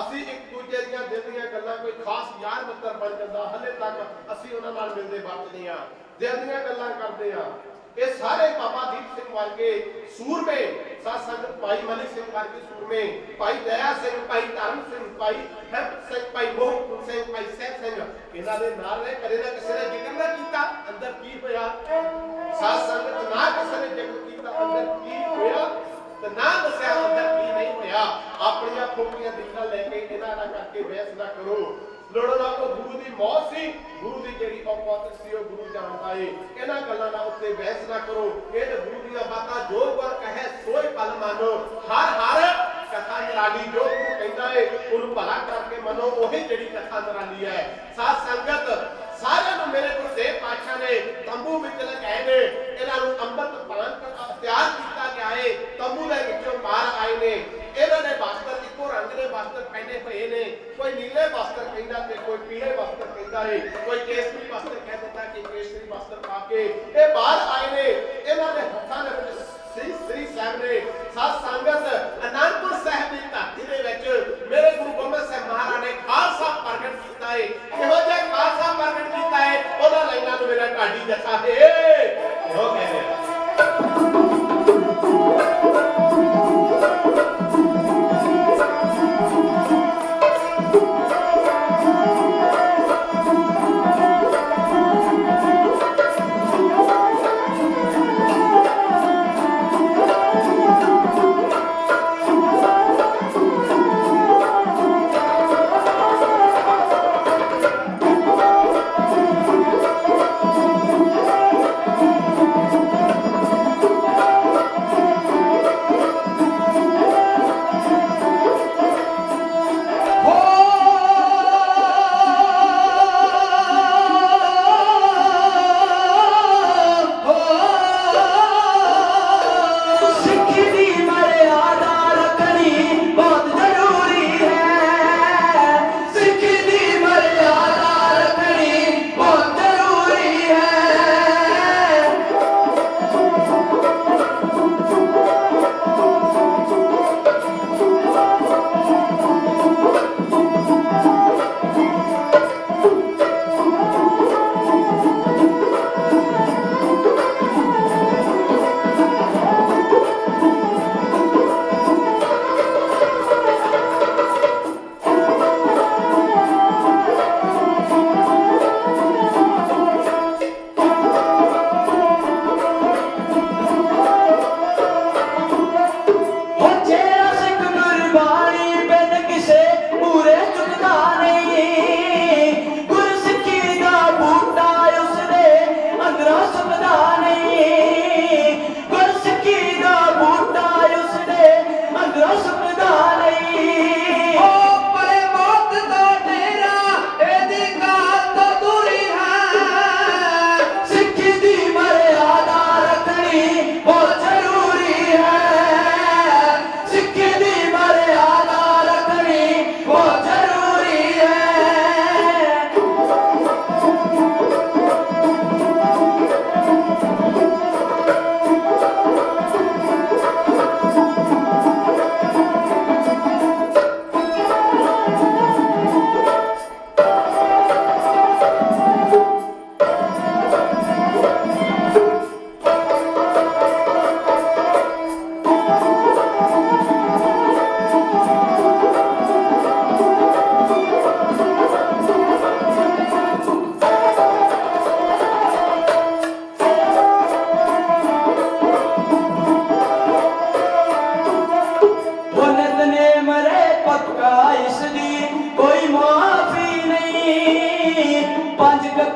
ਅਸੀਂ ਇੱਕ ਦੂਜੇ ਦੀਆਂ ਦਿਲ ਦੀਆਂ ਗੱਲਾਂ, ਕੋਈ ਖਾਸ ਯਾਰ ਮਿੱਤਰ ਬਣ ਜਾਂਦਾ, ਹਲੇ ਤੱਕ ਅਸੀਂ ਉਹਨਾਂ ਨਾਲ ਮਿਲਦੇ ਵਰਤਦੇ ਆ, ਦਿਲ ਦੀਆਂ ਗੱਲਾਂ ਕਰਦੇ ਆ। ਇਹ ਸਾਰੇ ਬਾਬਾ ਦੀਪ ਸਿੰਘ ਵਰਗੇ ਸੂਰਮੇ, ਸਾਧ ਸੰਗਤ ਭਾਈ ਮਨੀ ਸਿੰਘ ਵਰਗੇ ਸੂਰਮੇ, ਭਾਈ ਦਇਆ ਸਿੰਘ, ਭਾਈ ਧਰਮ ਸਿੰਘ, ਭਾਈ ਹੈਪਤ ਸਿੰਘ, ਭਾਈ ਮੋਹਨ ਸਿੰਘ, ਭਾਈ ਸਹਿਬ ਸਿੰਘ, ਇਹਨਾਂ ਦੇ ਨਾਲ ਨੇ ਕਦੇ ਨਾ ਕਿਸੇ ਨੇ ਜ਼ਿਕਰ ਨਾ ਕੀਤਾ ਅੰਦਰ ਕੀ ਹੋਇਆ। ਸਾਧ ਸੰਗਤ ਨਾ ਕਿਸੇ ਨੇ ਜ਼ਿਕਰ ਕੀਤਾ ਅੰਦਰ ਕੀ ਹੋਇਆ ਤੇ ਨਾ ਦੱਸਿਆ ਅੰਦਰ ਕੀ ਨਹੀਂ ਹੋਇਆ। ਆਪਣੀਆਂ ਖੋਪੀਆਂ ਦਿਲਾਂ ਲੈ ਕੇ ਇਹਨਾਂ ਨਾਲ ਕਰਕੇ ਬਹਿਸ ਨਾ ਕਰੋ। ਲੋੜੋਂ ਨਾ ਕੋ ਗੁਰੂ ਦੀ ਮੌਤ ਸੀ, ਗੁਰੂ ਦੀ ਜਿਹੜੀ ਔਕਾਤ ਸੀ ਉਹ ਗੁਰੂ ਜਾਣਦਾ ਏ। ਇਹਨਾਂ ਗੱਲਾਂ ਨਾਲ ਉੱਤੇ ਬਹਿਸ ਨਾ ਕਰੋ। ਇਹ ਤੇ ਗੁਰੂ ਦੀਆਂ ਬਾਤਾਂ ਜੋ ਗੁਰ ਕਹੇ ਸੋਈ ਪਲ ਮਾਨੋ। ਹਰ ਕਥਾ ਨਿਰਾਲੀ, ਜੋ ਗੁਰੂ ਕਹਿੰਦਾ ਏ ਉਹਨੂੰ ਭਲਾ ਕਰਕੇ ਮੰਨੋ, ਉਹੀ ਜਿਹੜੀ ਕਥਾ ਨਿਰਾਲੀ ਹੈ। ਸਾਧ ਸੰਗਤ ਸਾਰਿਆਂ ਨੂੰ ਮੇਰੇ ਗੁਰਦੇਵ ਪਾਤਸ਼ਾਹ ਨੇ ਤੰਬੂ ਵਿੱਚ ਲਗਾਏ ਨੇ, ਇਹਨਾਂ ਨੂੰ ਅੰਮ੍ਰਿਤ ਪਾਨ ਤਿਆਰ ਕੀਤਾ ਗਿਆ ਏ। ਤੰਬੂ ਦੇ ਵਿੱਚੋਂ ਬਾਹਰ ਆਏ ਨੇ, ਇਹਨਾਂ ਨੇ ਵਸਤਰ ਇੱਕੋ ਰੰਗ ਦੇ ਵਸਤਰ ਪਹਿਨੇ ਹੋਏ ਨੇ। ਕੋਈ ਨੀਲੇ ਵਸਤਰ ਕਹਿੰਦਾ ਤੇ ਕੋਈ ਪੀਲੇ ਵਸਤਰ ਕਹਿੰਦਾ ਏ, ਕੋਈ ਕੇਸਰੀ ਵਸਤਰ ਕਹਿ ਦਿੰਦਾ ਕਿ ਕੇਸਰੀ ਵਸਤਰ ਪਾ ਕੇ ਇਹ ਬਾਹਰ ਆਏ ਨੇ। ਇਹਨਾਂ ਦੇ ਹੱਥਾਂ ਦੇ ਵਿੱਚ ਸ੍ਰੀ ਸਾਹਿਬ ਨੇ। ਸਾਧ ਸੰਗਤ ਅਨੰਦਪੁਰ ਸਾਹਿਬ ਦੀ ਧਰਤੀ ਦੇ ਵਿੱਚ ਮੇਰੇ ਗੁਰੂ ਗੋਬਿੰਦ ਸਿੰਘ ਮਹਾਰਾਜ ਨੇ ਖਾਲਸਾ ਪ੍ਰਗਟ ਕੀਤਾ ਏ। ਇਹੋ ਜਿਹਾ ਖਾਲਸਾ ਪ੍ਰਗਟ ਕੀਤਾ ਏ, ਉਹਨਾਂ ਲਾਈਨਾਂ ਨੂੰ ਮੇਰਾ ਢਾਡੀ ਜੱਥਾ ਏ ਹੋ ਕਹਿੰਦੇ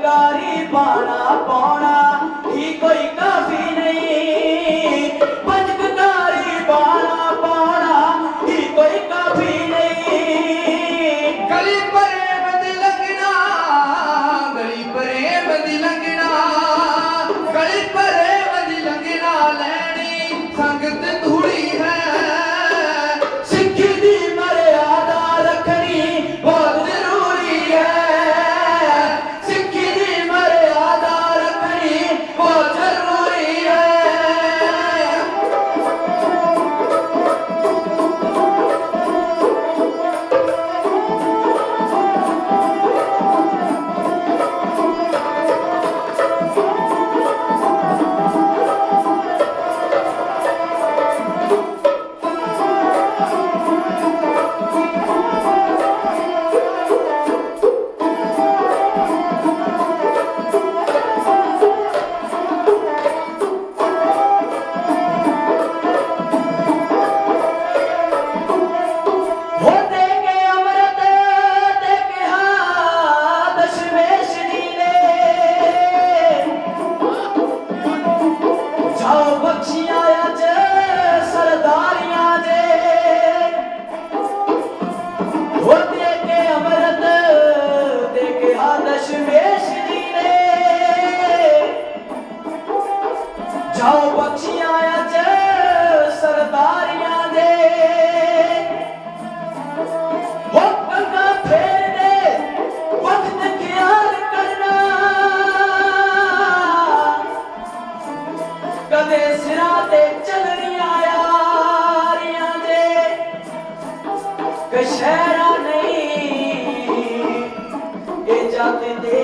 पंचकारी बाणा पाना ही कोई काफी नहीं, पंचकारी बाणा पाना ही कोई काफी नहीं। गली प्रेम दी लगना, गली प्रेम दी लगना, गली प्रेम दी लगना लैनी संगत धूड़ी है। सिक्खी दी मर्यादा रखनी बहुत जरूरी है, सिक्खी दी मर्यादा रखनी बहुत जरूरी है। हो देंगे अमृत देंगे हाँ दशमेश जी ने, जाओ बख्शियां अज सरदारियां दे। हो देंगे अमृत देंगे हाँ दशमेश जी ने, जाओ बख्शियां अज सरदारियां दे। वो पंगा फेर दे वक्त ख्याल करना, कदे सिरा ते चलनिया यारियां दे, कशहरा नहीं ए जग दे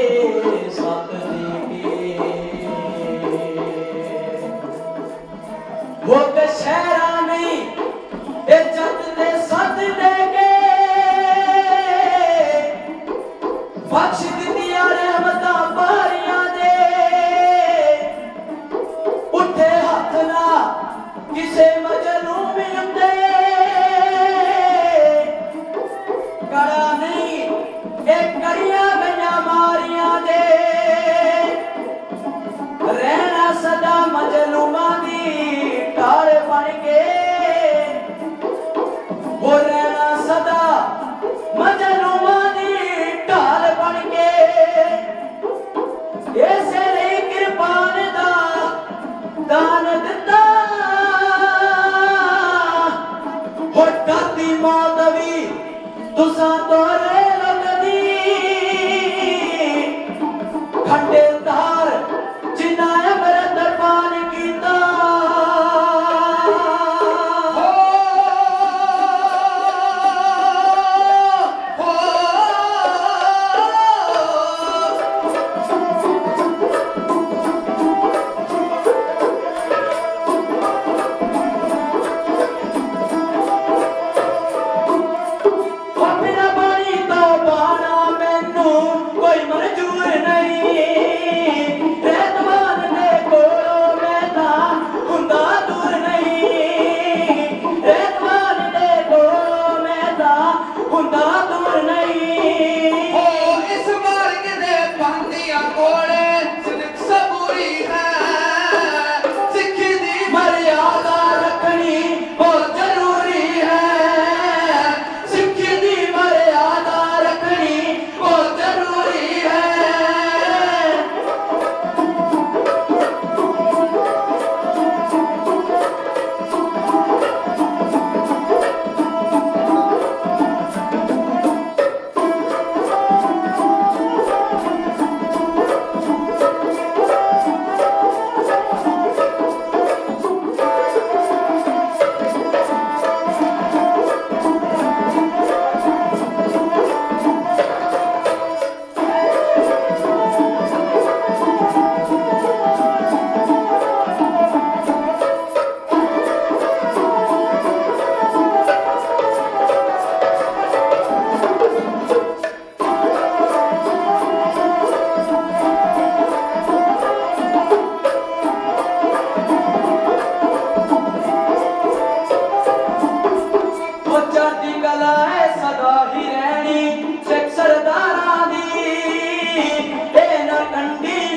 सत देके। वो कशहरा नहीं ए जग दे सत देके, बख्श दित्तियां रहमतां बारियां दे। उठे हथ ना किसे मजलूम उत्ते, कड़ा नहीं ए करियां गईयां मारियां दे। रहना सदा मजलूमां दी ढाल बन के, वो रहना सदा मजलूमां दी ढाल बन के। इसे लिए किरपान दा दान दिता, हो दाती मौत भी तुसां तोरे लगदी। खंडे तार जिन्ना अमृत पान कीता, बिना पानी तो बाणा मैनू कोई मंजूर नहीं। रहमान दे कोलों मैं तां हुंदा दूर नहीं, रहमान दे कोलों मैं तां हुंदा दूर नहीं। ओ इस मार्ग दे पांदियां कोले सिद्क सबूरी है। सिक्खी दी मर्यादा रखनी बहुत जरूरी है, सिक्खी दी मर्यादा रखनी बहुत जरूरी है।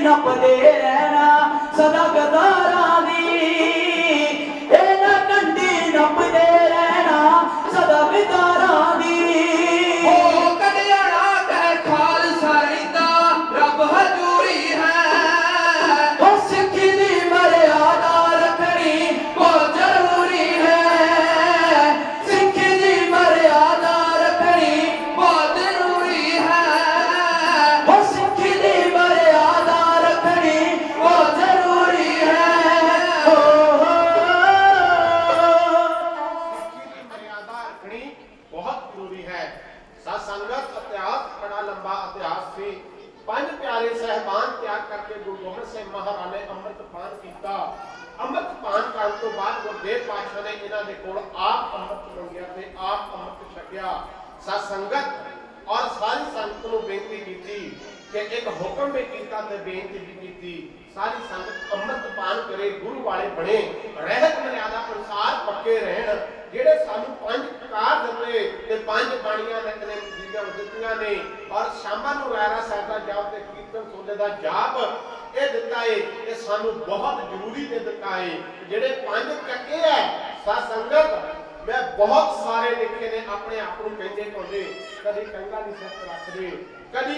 नपदे रहना सदा गदारां दी इन्हां कंढी नपदे रहना सदा गदारां दी हो कदिया ना कह खालसा रहिंदा रब हजूरी है ओ सिक्खी दी मर्यादा रखनी बहुत जरूरी है सिक्खी दी मर्यादा रखनी बहुत जरूरी है ओ सिक्खी दी मर्यादा रखनी बहुत जरूरी है हो सिक्खी की मर्यादा रखनी बहुत जरूरी है। साथ संगत इतिहास बड़ा लंबा इतिहास से पंज प्यारे सहबान त्याग करके गुरु गोबिंद सिंह महाराज ने अमृतपान किया। अमृतपान करने तो बाद गुरुदेव पातशाह ने इन्हां दे कोल आप अमृत मंगिया ते आप अमृत छकिया। साथ संगत और सारी संगत नूं बेनती की कि एक हुक्म भी किया ते बेनती भी की सारी संगत अमृतपान करे गुरु वाले बने रहत मर्यादा अनुसार पक्के रहन ਜਿਹੜੇ ਸਾਨੂੰ ਪੰਜ ਕਾਰ ਦਿੱਤੇ ਤੇ ਪੰਜ ਬਾਣੀਆਂ ਨਿਤਨੇ ਜੀਆਂ ਦਿੱਤੀਆਂ ਨੇ ਔਰ ਸ਼ਾਮਾਂ ਨੂੰ ਰਾਇਰਾ ਸਾਹਿਬ ਦਾ ਜਾਪ ਤੇ ਕੀਰਤਨ ਸੋਲੇ ਦਾ ਜਾਪ ਇਹ ਦਿੱਤਾ ਏ ਇਹ ਸਾਨੂੰ ਬਹੁਤ ਜ਼ਰੂਰੀ ਤੇ ਦਿੱਤਾ ਏ ਜਿਹੜੇ ਪੰਜ ਚੱਕੇ ਐ ਸਾਧ ਸੰਗਤ ਮੈਂ ਬਹੁਤ ਸਾਰੇ ਲਿਖੇ ਨੇ ਆਪਣੇ ਆਪ ਨੂੰ ਕਹਿੰਦੇ ਕਹਿੰਦੇ ਕਦੀ ਕੰਗਾ ਨਹੀਂ ਸਿਰ ਰੱਖਦੇ ਕਦੀ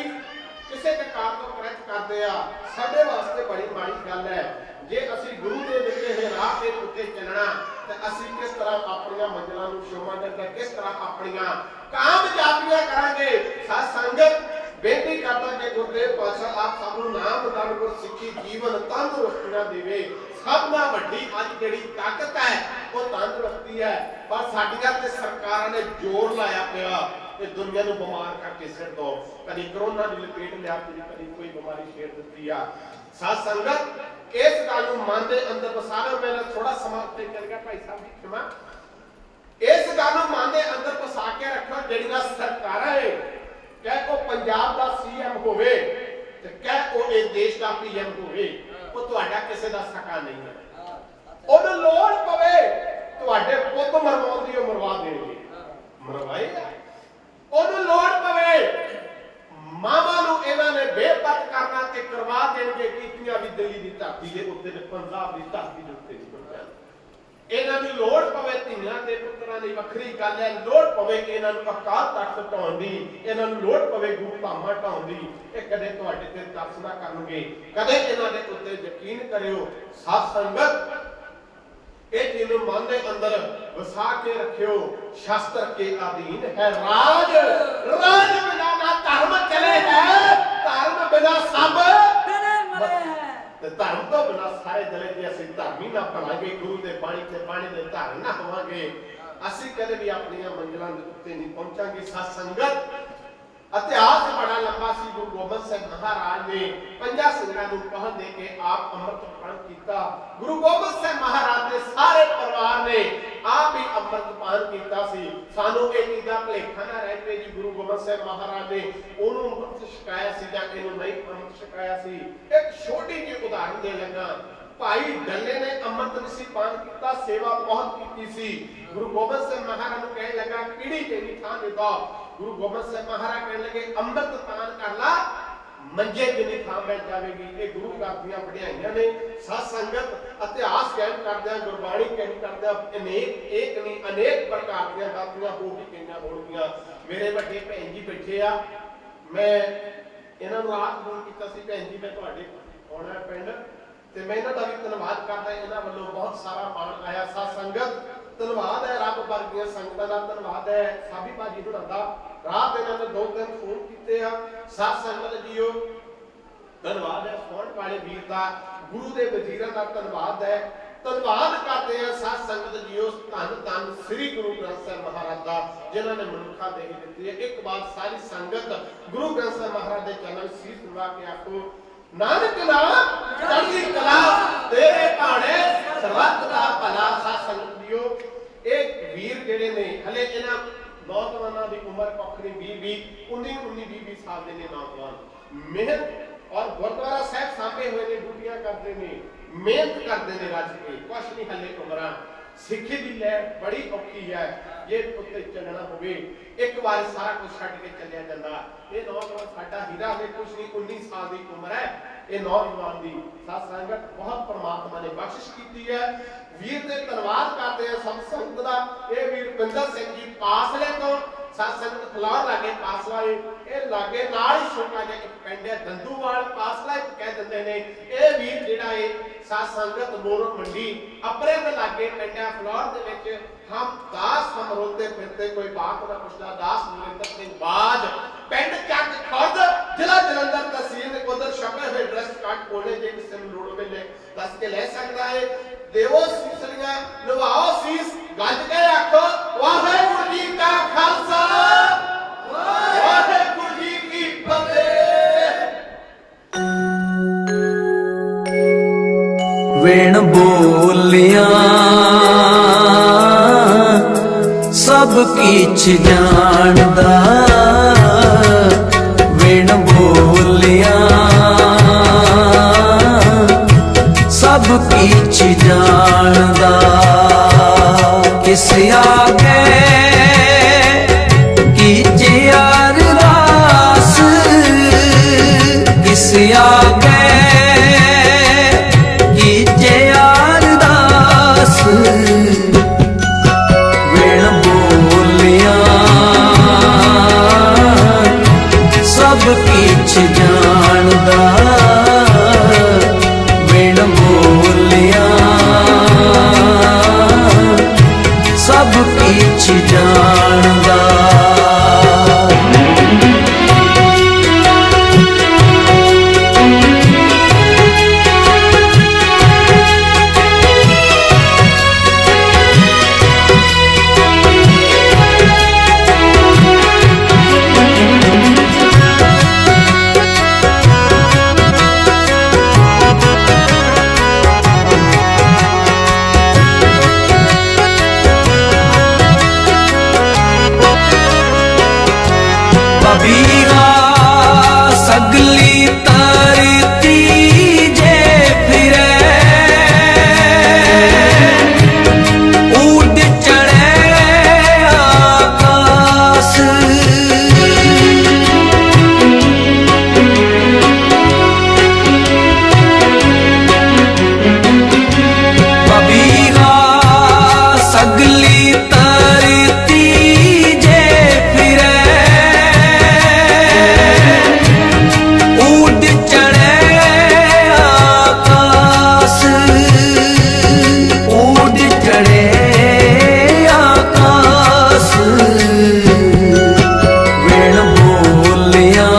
ਕਿਸੇ ਦੇ ਕਾਰ ਤੋਂ ਕਰਤ ਕਰਦੇ ਆ ਸਾਡੇ ਵਾਸਤੇ ਬੜੀ ਮਾੜੀ ਗੱਲ ਹੈ ਜੇ ਅਸੀਂ ਗੁਰੂ ਦੇ ਦਿੱਤੇ ਹੋਏ ਰਾਹ ਦੇ ਉੱਤੇ ਚੱਲਣਾ ਤੇ ਅਸੀਂ ਕਿਸ ਤਰ੍ਹਾਂ ਆਪਣੀਆਂ ਮੰਜ਼ਲਾਂ ਨੂੰ ਛੂਵਾਂਗੇ ਤੇ ਕਿਸ ਤਰ੍ਹਾਂ ਆਪਣੀਆਂ ਕਾਮਯਾਬੀਆਂ ਕਰਾਂਗੇ। ਸਾਧ ਸੰਗਤ ਬੇਨਤੀ ਕਰਦਾ ਕਿ ਗੁਰਦੇਵ ਪਾਤਸ਼ਾਹ ਆਪ ਸਭ ਨੂੰ ਨਾਮ ਦਾਨ ਗੁਰ ਸਿੱਖੀ ਜੀਵਨ ਤੰਦਰੁਸਤੀਆਂ ਦੇਵੇ। ਸਭ ਨਾਲ ਵੱਡੀ ਅੱਜ ਜਿਹੜੀ ਤਾਕਤ ਹੈ ਉਹ ਤੰਦਰੁਸਤੀ ਹੈ ਪਰ ਸਾਡੀਆਂ ਤੇ ਸਰਕਾਰਾਂ ਨੇ ਜ਼ੋਰ ਲਾਇਆ ਪਿਆ ਤੇ ਦੁਨੀਆ ਨੂੰ ਬਿਮਾਰ ਕਰਕੇ ਸਿਰ ਦੋ ਕਦੀ ਕਰੋਨਾ ਦੀ ਲਪੇਟ ਲਿਆ ਕਦੀ ਕੋਈ ਬਿਮਾਰੀ ਛੇੜ ਦਿੱਤੀ ਆ। ਸਾਧ ਸੰਗਤ ਇਸ ਗੱਲ ਨੂੰ ਮਨ ਦੇ ਅੰਦਰ ਵਸਾ ਲਓ। ਮੇਰਾ ਥੋੜਾ ਸਮਾਂ ਤੇ ਚੱਲ ਗਿਆ ਭਾਈ ਸਾਹਿਬ ਜੀ ਖਿਮਾ ਇਸ ਗੱਲ ਨੂੰ ਮਨ ਦੇ ਅੰਦਰ ਵਸਾ ਕੇ ਰੱਖੋ ਜਿਹੜੀਆਂ ਸਰਕਾਰਾਂ ਏ ਕਹਿ ਉਹ ਪੰਜਾਬ ਦਾ ਸੀਐਮ ਹੋਵੇ ਤੇ ਕਹਿ ਉਹ ਇਹ ਦੇਸ਼ ਦਾ ਪੀਐਮ ਹੋਵੇ ਉਹ ਤੁਹਾਡਾ ਕਿਸੇ ਦਾ ਸਕਾ ਨਹੀਂ ਹੈ। ਉਹਨੂੰ ਲੋੜ ਪਵੇ ਤੁਹਾਡੇ ਪੁੱਤ ਮਰਵਾਉਣ ਦੀ ਉਹ ਮਰਵਾ ਦੇਣਗੇ ਮਰਵਾਏ ਉਹਨੂੰ ਲੋੜ ਪਵੇ ਮਾਮਾ ਨੂੰ ਇਹਨਾਂ ਨੇ ਬੇਪਤ ਕਰਨਾ ਤੇ ਕਰਵਾ ਦੇਣਗੇ ਕੀਤੀਆਂ ਵੀ ਦਿੱਲੀ ਦੀ ਧਰਤੀ ਦੇ ਉੱਤੇ ਤੇ ਪੰਜਾਬ ਦੀ ਧਰਤੀ ਦੇ ਉੱਤੇ ਇਹਨਾਂ ਨੂੰ ਲੋੜ ਪਵੇ ਧੀਆਂ ਤੇ ਪੁੱਤਰਾਂ ਦੀ ਵੱਖਰੀ ਗੱਲ ਹੈ ਲੋੜ ਪਵੇ ਕਿ ਇਹਨਾਂ ਨੂੰ ਅਕਾਲ ਤਖਤ ਢਾਉਣ ਦੀ ਇਹਨਾਂ ਨੂੰ ਲੋੜ ਪਵੇ ਗੁਰੂ ਧਾਮਾਂ ਢਾਉਣ ਦੀ ਇਹ ਕਦੇ ਤੁਹਾਡੇ ਤੇ ਤਰਸ ਨਾ ਕਰਨਗੇ ਕਦੇ ਇਹਨਾਂ ਦੇ ਉੱਤੇ ਯਕੀਨ ਕਰਿਓ। ਸਾਧ ਸੰਗਤ ਇਹ ਚੀਜ਼ ਨੂੰ ਮਨ ਦੇ ਅੰਦਰ ਵਸਾ ਕੇ ਰੱਖਿਓ ਸ਼ਾਸਤਰ ਕੇ ਅਧੀਨ ਹੈ ਰਾਜ ਰਾਜ ਬਿਨਾ ਨਾ ਧਰਮ ਚਲੇ ਹੈ ਧਰਮ ਬਿਨਾ ਸਭ ਤੇ ਧਰਮ ਤੋਂ ਬਿਨਾ ਸਾਰੇ ਜਲੇ ਜੇ ਅਸੀਂ ਧਰਮੀ ਨਾ ਬਣਾਂਗੇ ਗੁਰੂ ਦੇ ਬਾਣੀ ਤੇ ਬਾਣੀ ਦੇ ਧਾਰਨ ਨਾ ਹੋਵਾਂਗੇ ਅਸੀਂ ਕਦੇ ਵੀ ਆਪਣੀਆਂ ਮੰਜ਼ਿਲਾਂ ਦੇ ਉੱਤੇ ਨਹੀਂ ਪਹੁੰਚਾਂਗੇ। ਸਾਧ ਸੰਗਤ ਇਤਿਹਾਸ ਬੜਾ ਲੰਬਾ ਸੀ। ਗੁਰੂ ਗੋਬਿੰਦ ਸਿੰਘ ਮਹਾਰਾਜ ਨੇ ਪੰਜਾਂ ਸਿੰਘਾਂ ਨੂੰ ਕਹਿ ਦੇ ਕੇ ਆਪ ਅੰਮ੍ਰਿਤਪਾਨ ਕੀਤਾ। ਗੁਰੂ ਗੋਬਿੰਦ ਸਿੰਘ ਮਹਾਰਾਜ ਦੇ ਸਾਰੇ ਪਰਿਵਾਰ ਨੇ ਆਪ ਹੀ ਅੰਮ੍ਰਿਤਪਾਨ ਕੀਤਾ ਸੀ। ਸਾਨੂੰ ਇਹ ਚੀਜ਼ ਦਾ ਭੁਲੇਖਾ ਨਾ ਰਹਿ ਪਏ ਜੀ ਗੁਰੂ ਗੋਬਿੰਦ ਸਿੰਘ ਮਹਾਰਾਜ ਨੇ ਉਹਨੂੰ ਅੰਮ੍ਰਿਤ ਛਕਾਇਆ ਸੀ ਜਾਂ ਇਹਨੂੰ ਨਹੀਂ ਅੰਮ੍ਰਿਤ ਛਕਾਇਆ ਸੀ। ਇੱਕ ਛੋਟੀ ਜਿਹੀ ਉਦਾਹਰਨ ਦੇ ਲੱਗਾ ਭਾਈ ਡੱਲੇ ਨੇ ਅੰਮ੍ਰਿਤ ਨਹੀਂ ਪਾਨ ਕੀਤਾ ਸੇਵਾ ਬਹੁਤ ਕੀਤੀ ਸੀ। ਗੁਰੂ ਗੋਬਿੰਦ ਸਿੰਘ ਮਹਾਰਾਜ ਨੂੰ ਕਹਿਣ ਲੱਗਾ ਕਿਹੜੀ ਕਿਹੜੀ ਥਾਂ ਦਿੱਤਾ ਗੁਰੂ ਗੋਬਿੰਦ ਸਿੰਘ ਮਹਾਰਾਜ ਕਹਿਣ ਲੱਗੇ ਅੰਮ੍ਰਿਤ ਪਾਨ ਕਰ ਲਾ ਮੰਜੇ ਜਿੰਨੀ ਥਾਂ ਮਿਲ ਜਾਵੇਗੀ। ਇਹ ਗੁਰੂ ਘਰ ਦੀਆਂ ਵਡਿਆਈਆਂ ਨੇ। ਸਾਧ ਸੰਗਤ ਇਤਿਹਾਸ ਕਹਿਣ ਕਰਦਿਆਂ ਗੁਰਬਾਣੀ ਕਹਿਣ ਕਰਦਿਆਂ ਅਨੇਕ ਇੱਕ ਨਹੀਂ ਅਨੇਕ ਪ੍ਰਕਾਰ ਦੀਆਂ ਗਲਤੀਆਂ ਹੋ ਵੀ ਗਈਆਂ ਹੋਣਗੀਆਂ। ਮੇਰੇ ਵੱਡੇ ਭੈਣ ਜੀ ਬੈਠੇ ਆ ਮੈਂ ਇਹਨਾਂ ਨੂੰ ਆਪ ਫੋਨ ਕੀਤਾ ਸੀ ਭੈਣ ਜੀ ਮੈਂ ਤੁਹਾਡੇ ਆਉਣਾ ਪਿੰਡ ਤੇ ਮੈਂ ਇਹਨਾਂ ਦਾ ਵੀ ਧੰਨਵਾਦ ਕਰਦਾ ਇਹਨਾਂ ਵੱਲੋਂ ਬਹੁਤ ਸਾਰਾ ਮਾਣ ਆਇਆ। ਸਾਧ ਸੰਗਤ ਧੰਨਵਾਦ ਹੈ ਰੱਬ ਵਰਗੀਆਂ ਸੰਗਤਾਂ ਦਾ ਧੰਨਵਾਦ ਹੈ ਸਾਬੀ ਭਾਜੀ ਹੁਣਾਂ ਦਾ ਰਾਤ ਇਹਨਾਂ ਨੇ 2-3 ਫੋਨ ਕੀਤੇ ਆ। ਸਾਧ ਸੰਗਤ ਜੀਓ ਧੰਨਵਾਦ ਹੈ ਫੋਨ ਵਾਲੇ ਵੀਰ ਦਾ ਗੁਰੂ ਦੇ ਵਜ਼ੀਰਾਂ ਦਾ ਧੰਨਵਾਦ ਹੈ ਧੰਨਵਾਦ ਕਰਦੇ ਆ। ਸਾਧ ਸੰਗਤ ਜੀਓ ਧੰਨ ਧੰਨ ਸ੍ਰੀ ਗੁਰੂ ਗ੍ਰੰਥ ਸਾਹਿਬ ਮਹਾਰਾਜ ਦਾ ਜਿਨ੍ਹਾਂ ਨੇ ਮਨੁੱਖਾ ਦੇਹ ਦਿੱਤੀ ਹੈ। ਇੱਕ ਵਾਰ ਸਾਰੀ ਸੰਗਤ ਗੁਰੂ ਗ੍ਰੰਥ ਸਾਹਿਬ ਮਹਾਰਾਜ ਦੇ ਚਰਨ ਸੀਸ ਨਿਵਾ ਕੇ ਆਖੋ ਨਾਨਕ ਨਾਮ ਚੜ੍ਹਦੀ ਕਲਾ ਤੇਰੇ ਭਾਣੇ ਸਰਬੱਤ ਦਾ ਭਲਾ। ਸਾਧ ਸੰਗਤ ਜੀਓ ਇਹ ਵੀਰ ਜਿਹੜੇ ਨੇ ਹਲੇ ਇਹਨਾਂ ਨੌਜਵਾਨਾਂ ਦੀ ਉਮਰ ਕੋਖਰੀ 19 ਸਾਲ ਦੇ ਨੇ ਨੌਜਵਾਨ ਮਿਹਨਤ ਔਰ ਗੁਰਦੁਆਰਾ ਸਾਹਿਬ ਸਾਂਭੇ ਹੋਏ ਨੇ ਡਿਊਟੀਆਂ ਕਰਦੇ ਨੇ ਮਿਹਨਤ ਕਰਦੇ ਨੇ ਰੱਜ ਕੇ ਕੁਛ ਨਹੀਂ ਹਲੇ ਉਮਰਾਂ। सिक्खी की लै बड़ी औखी है जे उत्ते चलना होवे एक बार सारा कुछ छड्ड के चलिया जांदा। ये नौजवान साडा हीरा ने कुछ नहीं 19 साल की उम्र है ये नौजवान की साथ संगत बहुत परमात्मा ने बख्शिश की है। वीर ने धन्यवाद करते हैं सब संगत का। ये वीर पिंदर सिंह जी पासले तो साथ संगत फलार लागे पासला ये लागे नाल ही छोटा जिहा एक पिंड है दंदूवाल पासला कह दिंदे ने। ये वीर जिहड़ा है साथ संगत मोर मंडी अपने में लागे पिंड है फलार दे विच हम दास हम रोते फिरते कोई बात ना पुछदा दास नरेंद्र सिंह बाज पिंड चक खुर्द जिला जलंधर तहसील ने कोदर छपे हुए ड्रेस कार्ड कोले जे किसी में लोड़ मिले दस के ले सकता है। देवो सीसलियां नवाओ सीस गज के आखो वाहेगुरु जी का खालसा वाहेगुरु जी की फतेह। वेण बोलिया सब किछ जानदा वेण बोलिया सब किछ जानदा किस आगे कीजे अरदास किस आगे कीजे अरदास वेण बोलिया सब किछ जानदा वेण बोलिया सब किछ जानदा। कबीरा सगली तरती जे फिरे उड़ चढ़े आकाश कबीरा सगली तरती जे फिरे उड़ चढ़े आकाश उड़ चढ़े आकाश वेण बोलिया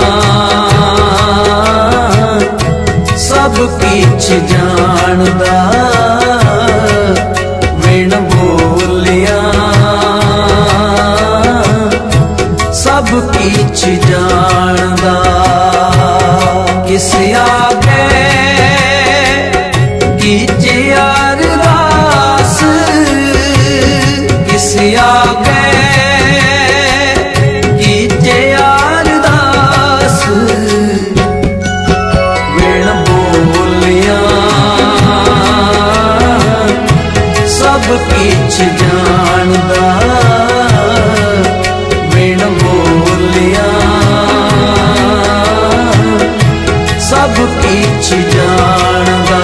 सब किछ जानदा वेण बोलिया सब किछ जानदा किस आगे कीजे अरदास किस आगे कीजे अरदास वेण बोलिया सब किछ जानदा वेण बोलिया सब किछ जानदा।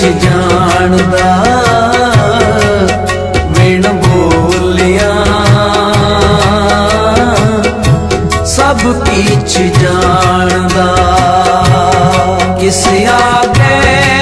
ਜਾਣਦਾ ਬਿਨ ਬੋਲਿਆ ਸਭ ਕੁਛ ਜਾਣਦਾ ਕਿਸ ਆਗੇ